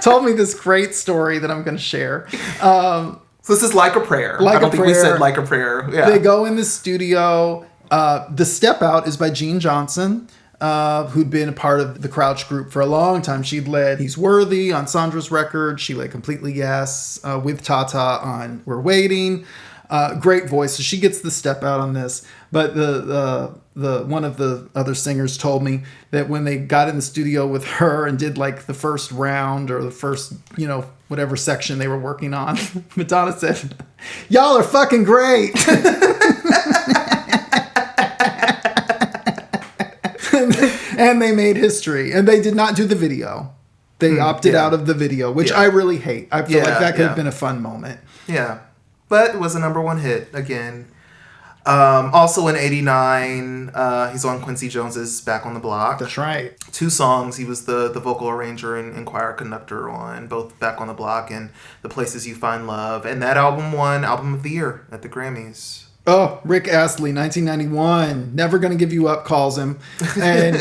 told me this great story that I'm going to share. So this is Like a Prayer. I don't think we said Like a Prayer. Yeah. They go in the studio. The Step Out is by Jean Johnson, who'd been a part of the Crouch group for a long time. She'd led He's Worthy on Sandra's record. She led Completely Yes with Táta on We're Waiting. Great voice. So she gets the step out on this. But the one of the other singers told me that when they got in the studio with her and did the first round or the first, whatever section they were working on, Madonna said, "Y'all are fucking great." And they made history. And they did not do the video. They opted out of the video, which I really hate. I feel like that could have been a fun moment. Yeah. But it was a #1 hit again. Also in 89, he's on Quincy Jones's Back on the Block. That's right. 2 songs. He was the vocal arranger and choir conductor on both Back on the Block and The Places You Find Love. And that album won Album of the Year at the Grammys. Oh, Rick Astley, 1991. Never Gonna Give You Up calls him. And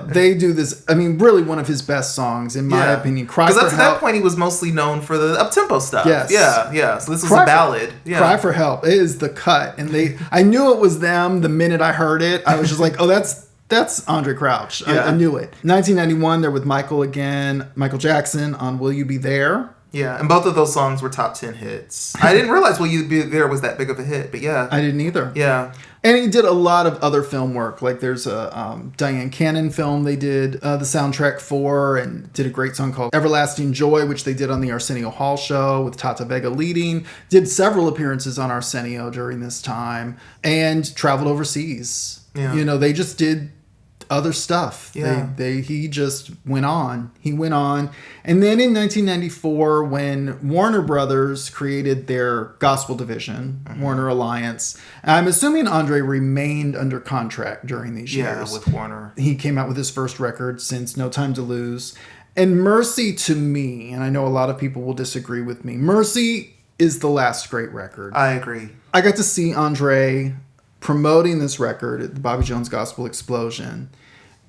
they do this, really one of his best songs, in my opinion. Cry for Help. Because at that point, he was mostly known for the up-tempo stuff. Yes. Yeah. So this was a ballad. Cry for Help. It is the cut. And I knew it was them the minute I heard it. I was just like, oh, that's Andraé Crouch. Yeah. I knew it. 1991, they're with Michael Jackson on Will You Be There? Yeah, and both of those songs were top 10 hits. I didn't realize Will You Be There was that big of a hit, but yeah. I didn't either. Yeah. And he did a lot of other film work. There's a Diane Cannon film they did the soundtrack for, and did a great song called Everlasting Joy, which they did on the Arsenio Hall show with Táta Vega leading. Did several appearances on Arsenio during this time, and traveled overseas. Yeah. They just did other stuff. Yeah. He just went on. He went on. And then in 1994, when Warner Brothers created their gospel division, Warner Alliance, I'm assuming Andraé remained under contract during these years. Yeah, with Warner. He came out with his first record since No Time to Lose. And Mercy, to me, and I know a lot of people will disagree with me, Mercy is the last great record. I agree. I got to see Andraé promoting this record at the Bobby Jones Gospel Explosion.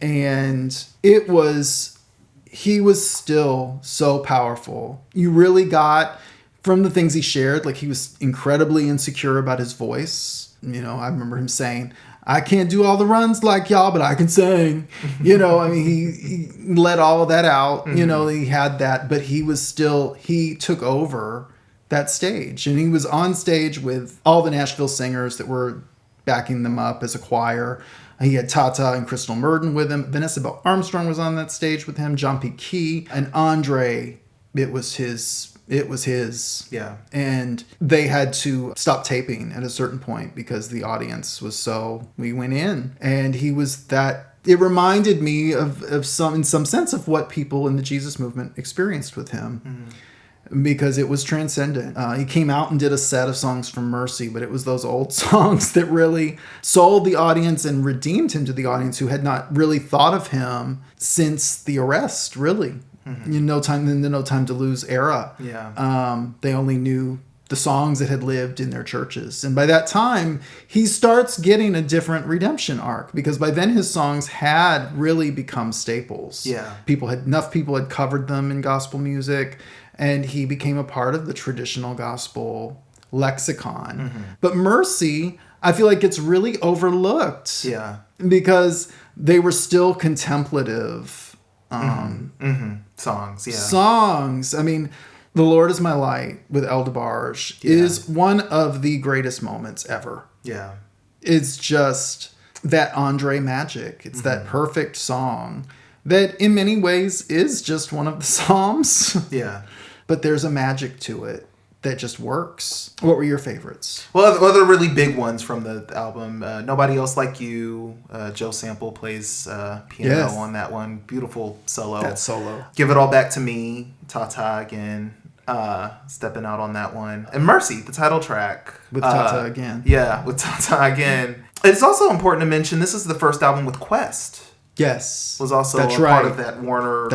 And he was still so powerful. You really got, from the things he shared, like he was incredibly insecure about his voice. You know, I remember him saying, I can't do all the runs like y'all, but I can sing. You know, I mean, he let all of that out. You know, he had that, but he took over that stage. And he was on stage with all the Nashville singers that were backing them up as a choir. He had Táta and Kristle Murden with him. Vanessa Bell Armstrong was on that stage with him. John P. Key. And Andraé, it was his. Yeah. And they had to stop taping at a certain point because the audience was we went in. And he was that. It reminded me in some sense of what people in the Jesus movement experienced with him. Because it was transcendent. He came out and did a set of songs from Mercy, but it was those old songs that really sold the audience and redeemed him to the audience who had not really thought of him since the arrest, really. In the No Time to Lose era. Yeah. They only knew the songs that had lived in their churches. And by that time, he starts getting a different redemption arc, because by then his songs had really become staples. Yeah. Enough people had covered them in gospel music, and he became a part of the traditional gospel lexicon. But Mercy, I feel like gets really overlooked. Yeah. Because they were still contemplative Songs, yeah. Songs. I mean, The Lord Is My Light with El DeBarge is one of the greatest moments ever. Yeah. It's just that Andraé magic. It's that perfect song that in many ways is just one of the Psalms. Yeah. But there's a magic to it that just works. What were your favorites? Well, other really big ones from the album. Nobody Else Like You. Joe Sample plays piano on that one. Beautiful solo. That solo. Give It All Back to Me. Táta again. Stepping out on that one. And Mercy, the title track. With Táta again. Yeah, with Táta again. It's also important to mention this is the first album with Quest. Yes. Was also part of that Warner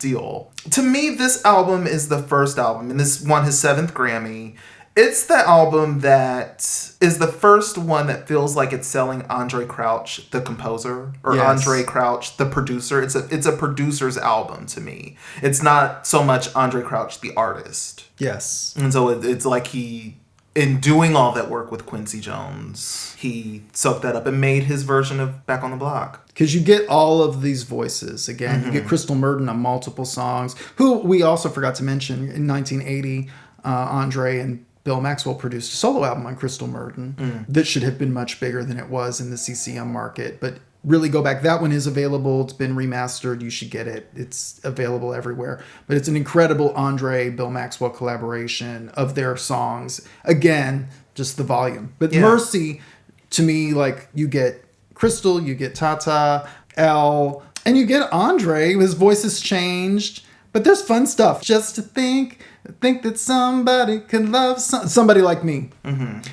deal. To me, this album is the first album, and this won his 7th Grammy. It's the album that is the first one that feels like it's selling Andraé Crouch, the composer, or Andraé Crouch, the producer. It's a producer's album to me. It's not so much Andraé Crouch, the artist. Yes. And so it's like in doing all that work with Quincy Jones, he soaked that up and made his version of Back on the Block. Because you get all of these voices. Again, you get Kristle Murden on multiple songs, who we also forgot to mention in 1980, Andraé and Bill Maxwell produced a solo album on Kristle Murden that should have been much bigger than it was in the CCM market. But really go back. That one is available. It's been remastered. You should get it. It's available everywhere. But it's an incredible Andraé, Bill Maxwell collaboration of their songs. Again, just the volume. But Mercy, to me, like, you get Kristle, you get Táta, Elle, and you get Andraé. His voice has changed. But there's fun stuff. Just to think that somebody could love somebody like me.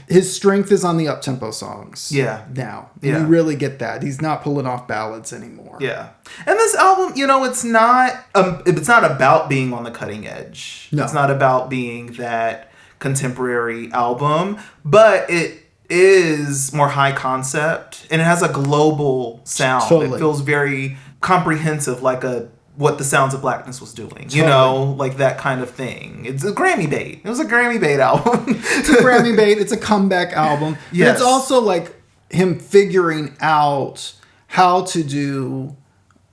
His strength is on the up-tempo songs. Yeah. Now. And you really get that. He's not pulling off ballads anymore. Yeah. And this album, it's not about being on the cutting edge. No. It's not about being that contemporary album, but it is more high concept, and it has a global sound. Totally. It feels very comprehensive, like what the Sounds of Blackness was doing, like that kind of thing. It's a Grammy bait. It was a Grammy bait album. It's a Grammy bait. It's a comeback album. Yes. But it's also like him figuring out how to do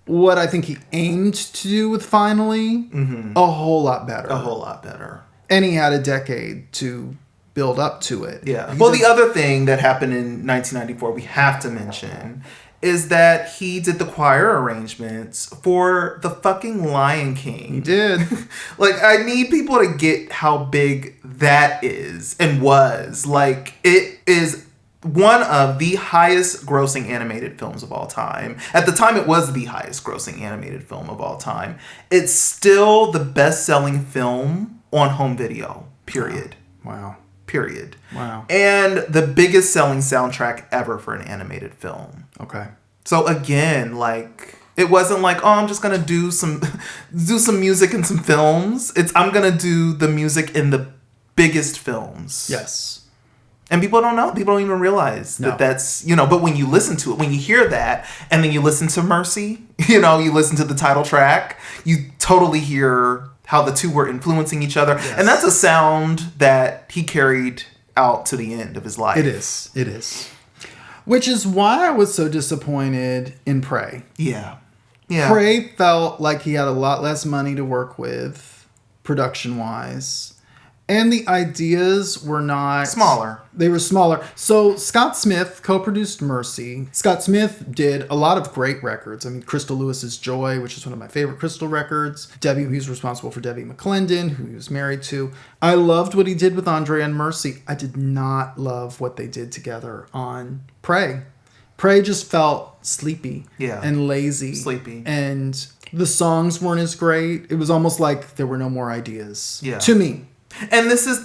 what I think he aimed to do with Finally a whole lot better. A whole lot better. And he had a decade to build up to it. Yeah. Well, the other thing that happened in 1994 we have to mention is that he did the choir arrangements for the fucking Lion King. He did. Like, I need people to get how big that is and was. Like, it is one of the highest grossing animated films of all time. At the time, it was the highest grossing animated film of all time. It's still the best-selling film on home video, period. Wow. Period. Wow. And the biggest selling soundtrack ever for an animated film. Okay. So again, like, it wasn't like, oh, I'm just gonna do some music in some films. I'm gonna do the music in the biggest films. Yes. And people don't know. People don't even realize that that's, but when you listen to it, when you hear that, and then you listen to Mercy, you listen to the title track, you totally hear how the two were influencing each other. Yes. And that's a sound that he carried out to the end of his life. It is. Which is why I was so disappointed in Pray. Yeah. Pray felt like he had a lot less money to work with, production-wise. And the ideas were not... Smaller. They were smaller. So Scott Smith co-produced Mercy. Scott Smith did a lot of great records. I mean, Crystal Lewis's Joy, which is one of my favorite Crystal records. Debbie, he's responsible for Debbie McClendon, who he was married to. I loved what he did with Andraé and Mercy. I did not love what they did together on Pray. Pray just felt sleepy and lazy. Sleepy. And the songs weren't as great. It was almost like there were no more ideas. Yeah. To me. And this is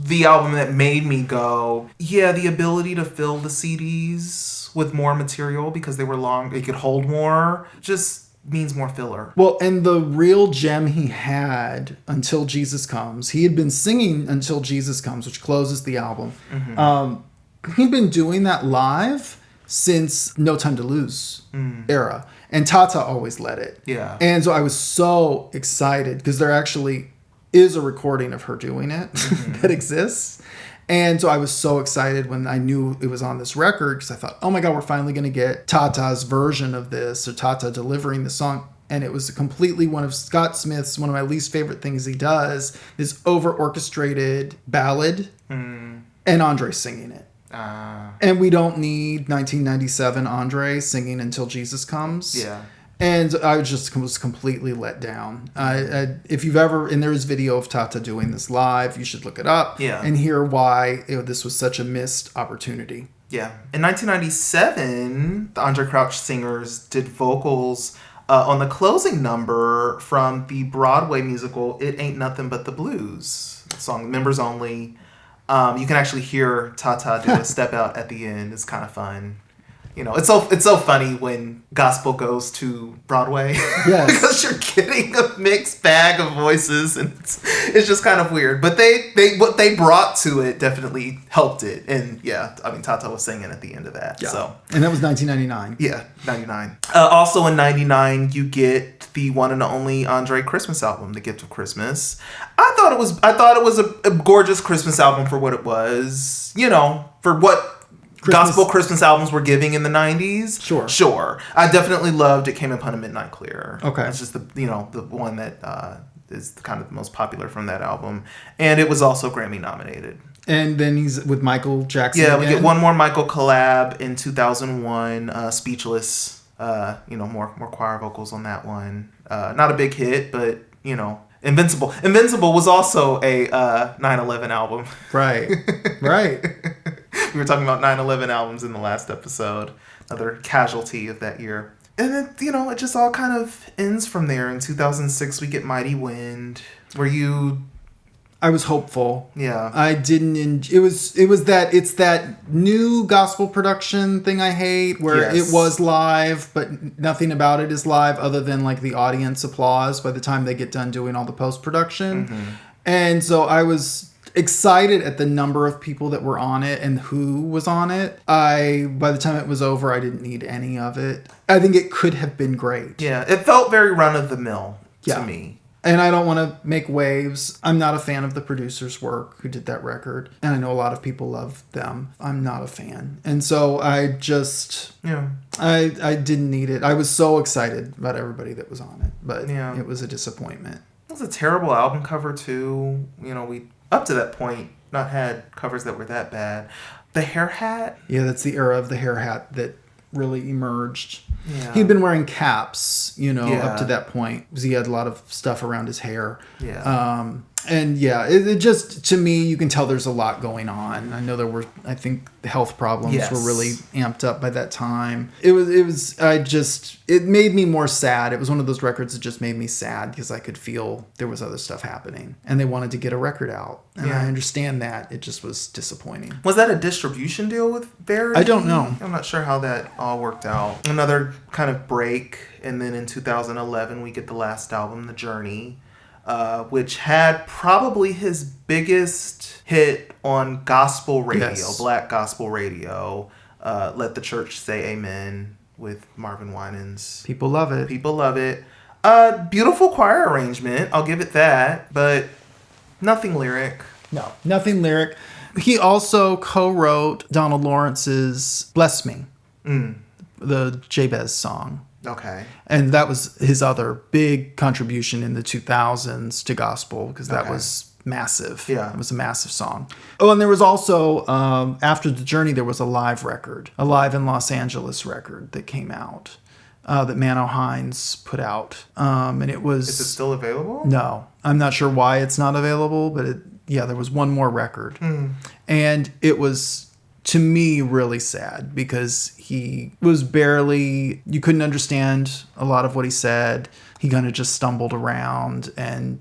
the album that made me go, yeah, the ability to fill the CDs with more material because they were long, it could hold more, just means more filler. Well, and the real gem he had, Until Jesus Comes, he had been singing Until Jesus Comes, which closes the album. Mm-hmm. He'd been doing that live since No Time to Lose era. And Táta always led it. Yeah. And so I was so excited because there actually is a recording of her doing it that exists. And so I was so excited when I knew it was on this record because I thought, oh my God, we're finally going to get Táta's version of this, or Táta delivering the song. And it was completely one of Scott Smith's, one of my least favorite things he does, this over-orchestrated ballad and Andraé singing it. And we don't need 1997 Andraé singing Until Jesus Comes. Yeah. And I was completely let down. If you've ever, and there's video of Táta doing this live, you should look it up and hear why this was such a missed opportunity. Yeah. In 1997, the Andraé Crouch singers did vocals on the closing number from the Broadway musical It Ain't Nothing But the Blues. The song Members Only. You can actually hear Táta do a step out at the end. It's kind of fun. It's so funny when gospel goes to Broadway. Yes. Because you're getting a mixed bag of voices, and it's just kind of weird. But what they brought to it definitely helped it. And Táta was singing at the end of that. Yeah. So. And that was 1999. Yeah, 99. Also in 99, you get the one and only Andraé Christmas album, The Gift of Christmas. I thought it was a gorgeous Christmas album for what it was. For what gospel Christmas albums were giving in the 90s. Sure. I definitely loved It Came Upon a Midnight Clear. Okay. It's just the one that is kind of the most popular from that album. And it was also Grammy nominated. And then he's with Michael Jackson again. we get one more Michael collab in 2001, Speechless. More choir vocals on that one. Not a big hit, but, Invincible. Invincible was also a 9/11 album. Right. We were talking about 9/11 albums in the last episode. Another casualty of that year. And then, it just all kind of ends from there. In 2006, we get Mighty Wind, where I was hopeful. Yeah. I didn't... It's that new gospel production thing I hate, where it was live, but nothing about it is live other than, like, the audience applause by the time they get done doing all the post-production. Mm-hmm. And so I was excited at the number of people that were on it and who was on it. By the time it was over, I didn't need any of it. I think it could have been great. Yeah, it felt very run-of-the-mill to me. And I don't want to make waves. I'm not a fan of the producer's work who did that record. And I know a lot of people love them. I'm not a fan. And so I just... Yeah. I didn't need it. I was so excited about everybody that was on it. But it was a disappointment. It was a terrible album cover, too. We, up to that point, not had covers that were that bad. The hair hat? Yeah, that's the era of the hair hat that really emerged. Yeah. He'd been wearing caps, up to that point, because he had a lot of stuff around his hair. Yeah. And yeah, it just, to me, you can tell there's a lot going on. I know I think the health problems were really amped up by that time. It made me more sad. It was one of those records that just made me sad because I could feel there was other stuff happening and they wanted to get a record out. And I understand that. It just was disappointing. Was that a distribution deal with Verity? I don't know. I'm not sure how that all worked out. Another kind of break. And then in 2011, we get the last album, The Journey. Which had probably his biggest hit on gospel radio, black gospel radio. Let the Church Say Amen with Marvin Winans. People love it. Beautiful choir arrangement, I'll give it that, but nothing lyric. No, nothing lyric. He also co-wrote Donald Lawrence's Bless Me, the Jabez song. Okay. And that was his other big contribution in the 2000s to gospel because that was massive. Yeah. It was a massive song. Oh, and there was also, after The Journey, there was a live in Los Angeles record that came out that Mano Hines put out. And it was... Is it still available? No. I'm not sure why it's not available, but there was one more record. And it was... to me, really sad because he was you couldn't understand a lot of what he said. He kind of just stumbled around and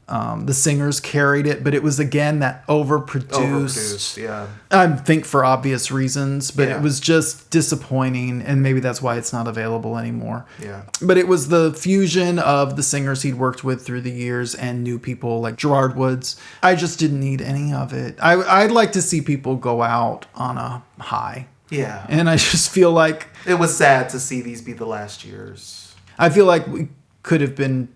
the singers carried it, but it was again that overproduced, I think for obvious reasons, but it was just disappointing and maybe that's why it's not available anymore. Yeah. But it was the fusion of the singers he'd worked with through the years and new people like Gerard Woods. I just didn't need any of it. I'd like to see people go out on a high. Yeah. And I just feel like... it was sad to see these be the last years. I feel like we could have been...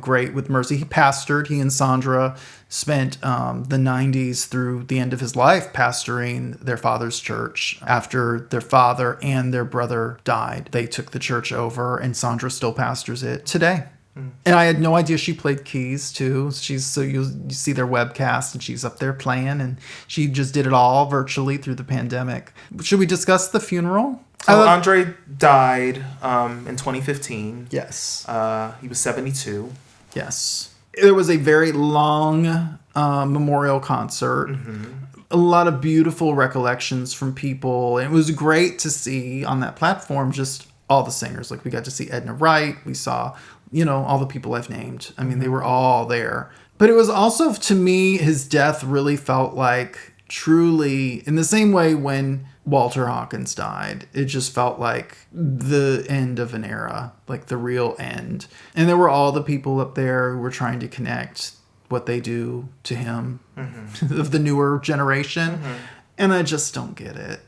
great with Mercy. He and Sandra spent the 90s through the end of his life pastoring their father's church. After their father and their brother died, they took the church over and Sandra still pastors it today. And I had no idea she played keys too. You see their webcast and she's up there playing and she just did it all virtually through the pandemic. Should we discuss the funeral? So Andraé died in 2015. Yes. He was 72. Yes. There was a very long memorial concert. A lot of beautiful recollections from people. And it was great to see on that platform just all the singers. Like we got to see Edna Wright. We saw, all the people I've named. I mean, they were all there. But it was also, to me, his death really felt like truly, in the same way when Walter Hawkins died, it just felt like the end of an era, like the real end. And there were all the people up there who were trying to connect what they do to him of the newer generation. And I just don't get it.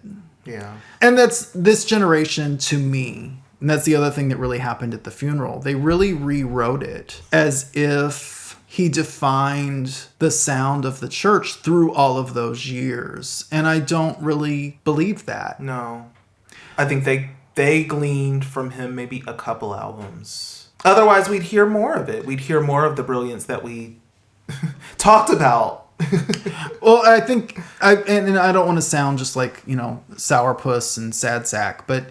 Yeah. And that's this generation to me. And that's the other thing that really happened at the funeral. They really rewrote it as if he defined the sound of the church through all of those years. And I don't really believe that. No. I think they gleaned from him maybe a couple albums. Otherwise, we'd hear more of it. We'd hear more of the brilliance that we talked about. Well, I think, and I don't want to sound just like, sourpuss and sad sack, but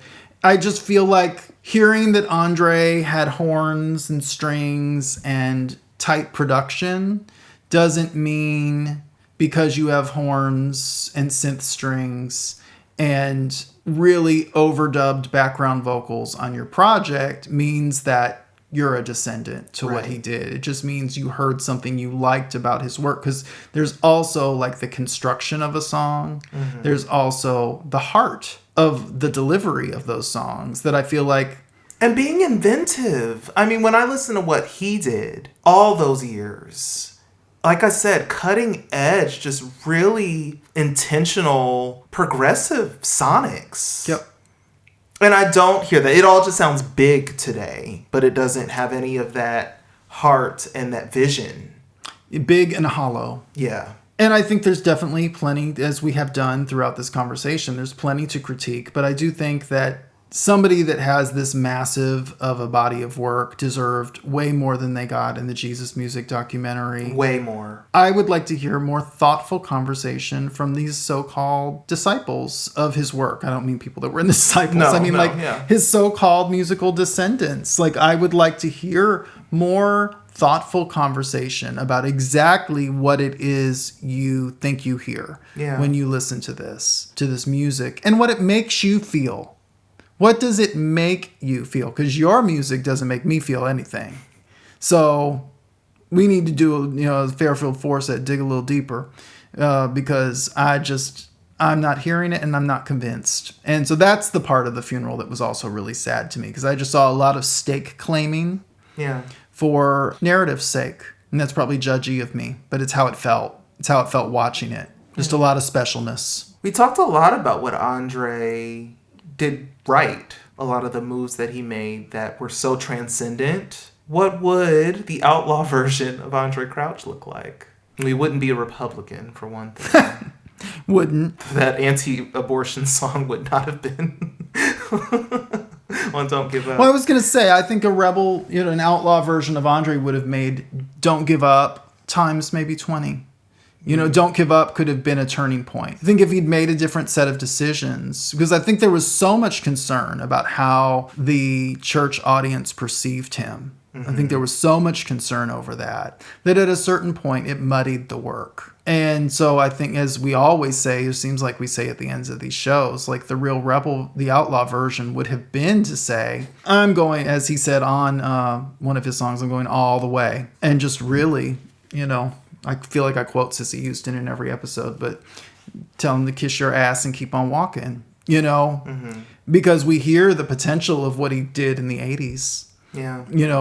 I just feel like hearing that Andraé had horns and strings and tight production doesn't mean because you have horns and synth strings and really overdubbed background vocals on your project means that you're a descendant to what he did. It just means you heard something you liked about his work, because there's also like the construction of a song. There's also the heart of the delivery of those songs that I feel like... And being inventive. I mean, when I listen to what he did all those years, like I said, cutting edge, just really intentional, progressive sonics. Yep. And I don't hear that. It all just sounds big today, but it doesn't have any of that heart and that vision. Big and hollow. Yeah. And I think there's definitely plenty, as we have done throughout this conversation, there's plenty to critique. But I do think that somebody that has this massive of a body of work deserved way more than they got in the Jesus Music documentary. Way more. I would like to hear more thoughtful conversation from these so-called disciples of his work. I don't mean people that were in the disciples. I mean his so-called musical descendants. Like, I would like to hear more thoughtful conversation about exactly what it is you think you hear when you listen to this music, and what it makes you feel. What does it make you feel? Because your music doesn't make me feel anything. So we need to do, as Fairfield 4 said, dig a little deeper, because I'm not hearing it and I'm not convinced. And so that's the part of the funeral that was also really sad to me, because I just saw a lot of stake claiming for narrative's sake. And that's probably judgy of me, but it's how it felt. It's how it felt watching it. Just a lot of specialness. We talked a lot about what Andraé did right, a lot of the moves that he made that were so transcendent. What would the outlaw version of Andraé Crouch look like? We wouldn't be a Republican, for one thing. Wouldn't. That anti-abortion song would not have been on Don't Give Up. Well, I was going to say, I think a rebel, an outlaw version of Andraé would have made Don't Give Up times maybe 20. Don't Give Up could have been a turning point. I think if he'd made a different set of decisions, because I think there was so much concern about how the church audience perceived him. I think there was so much concern over that at a certain point it muddied the work. And so I think, as we always say, it seems like we say at the ends of these shows, like the real rebel, the outlaw version would have been to say, I'm going, as he said on one of his songs, I'm going all the way. And just really, I feel like I quote Sissy Houston in every episode, but tell him to kiss your ass and keep on walking, because we hear the potential of what he did in the 80s,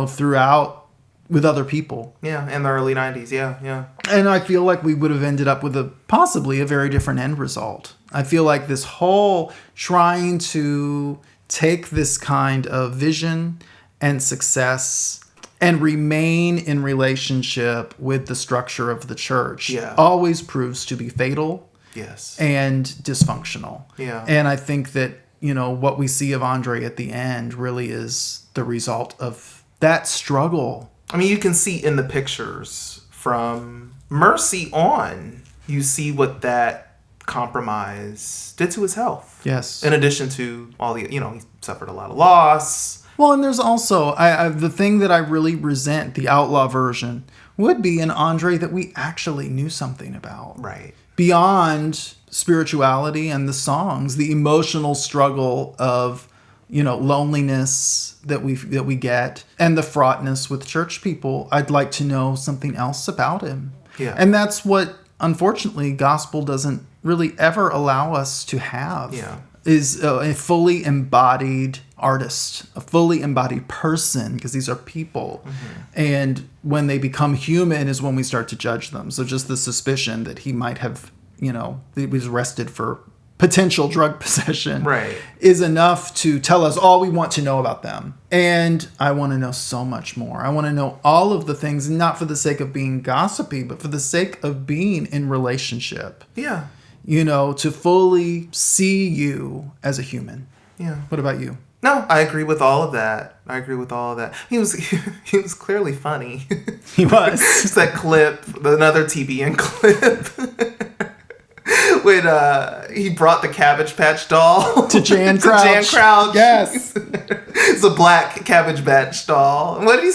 throughout with other people. Yeah, in the early 90s, yeah. And I feel like we would have ended up with possibly a very different end result. I feel like this whole trying to take this kind of vision and success and remain in relationship with the structure of the church always proves to be fatal and dysfunctional. Yeah. And I think that, what we see of Andraé at the end really is the result of that struggle. I mean, you can see in the pictures from Mercy on, you see what that compromise did to his health. Yes. In addition to all the, he suffered a lot of loss. Well, and there's also, the thing that I really resent, the outlaw version, would be an Andraé that we actually knew something about. Right. Beyond spirituality and the songs, the emotional struggle of, loneliness that we get, and the fraughtness with church people. I'd like to know something else about him. Yeah. And that's what, unfortunately, gospel doesn't really ever allow us to have. Yeah. Is a fully embodied artist, a fully embodied person, because these are people. Mm-hmm. And when they become human is when we start to judge them. So just the suspicion that he might have, he was arrested for potential drug possession is enough to tell us all we want to know about them. And I want to know so much more. I want to know all of the things, not for the sake of being gossipy, but for the sake of being in relationship. Yeah. To fully see you as a human. Yeah. What about you? No, I agree with all of that. He was clearly funny. He was. It's that clip, another TBN clip. When he brought the Cabbage Patch doll to Jan Crouch. Yes. It's a black Cabbage Patch doll. What did he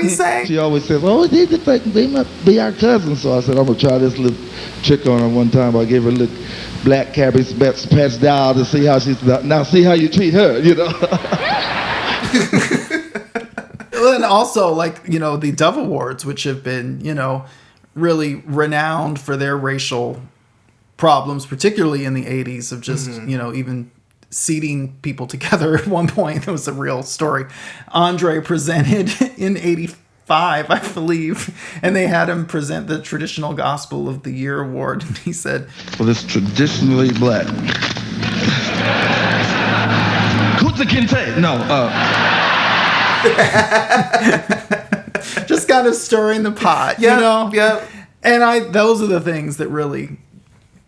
say? She always says, they must be our cousins. So I said, I'm going to try this little trick on her one time. I gave her a little black Cabbage Patch doll to see how see how you treat her, And also, the Dove Awards, which have been, really renowned for their racial problems, particularly in the 80s, of just, even seating people together at one point. That was a real story. Andraé presented in 85, I believe, and they had him present the Traditional Gospel of the Year award. And he said, "For this traditionally black." Kuta Kinte. No. Just kind of stirring the pot, Yeah. And those are the things that really,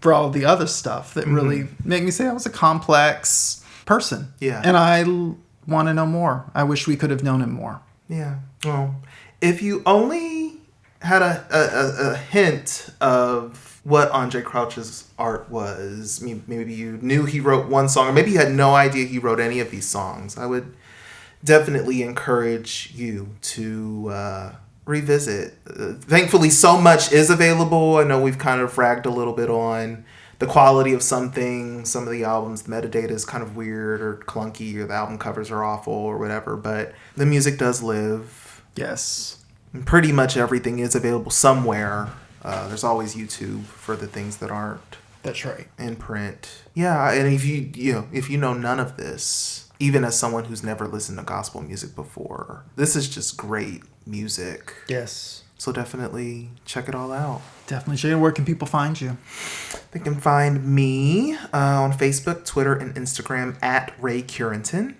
for all the other stuff, that really make me say that was a complex person. Yeah. And I want to know more. I wish we could have known him more. Yeah. Well, if you only had a hint of what Andraé Crouch's art was, maybe you knew he wrote one song, or maybe you had no idea he wrote any of these songs, I would definitely encourage you to revisit. Thankfully, so much is available. I know we've kind of ragged a little bit on the quality of some things. Some of the albums, the metadata is kind of weird or clunky, or the album covers are awful or whatever, but the music does live. Yes. And pretty much everything is available somewhere. There's always YouTube for the things that aren't. That's right. In print. Yeah, and if you know none of this, even as someone who's never listened to gospel music before, this is just great music. Yes. So definitely check it all out. Definitely. Jay, where can people find you? They can find me on Facebook, Twitter, and Instagram at Ray Curenton.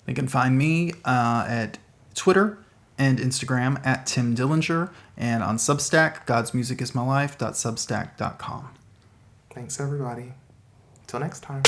They can find me at Twitter and Instagram at Tim Dillinger, and on Substack, godsmusicismylife.substack.com. Thanks, everybody. Till next time.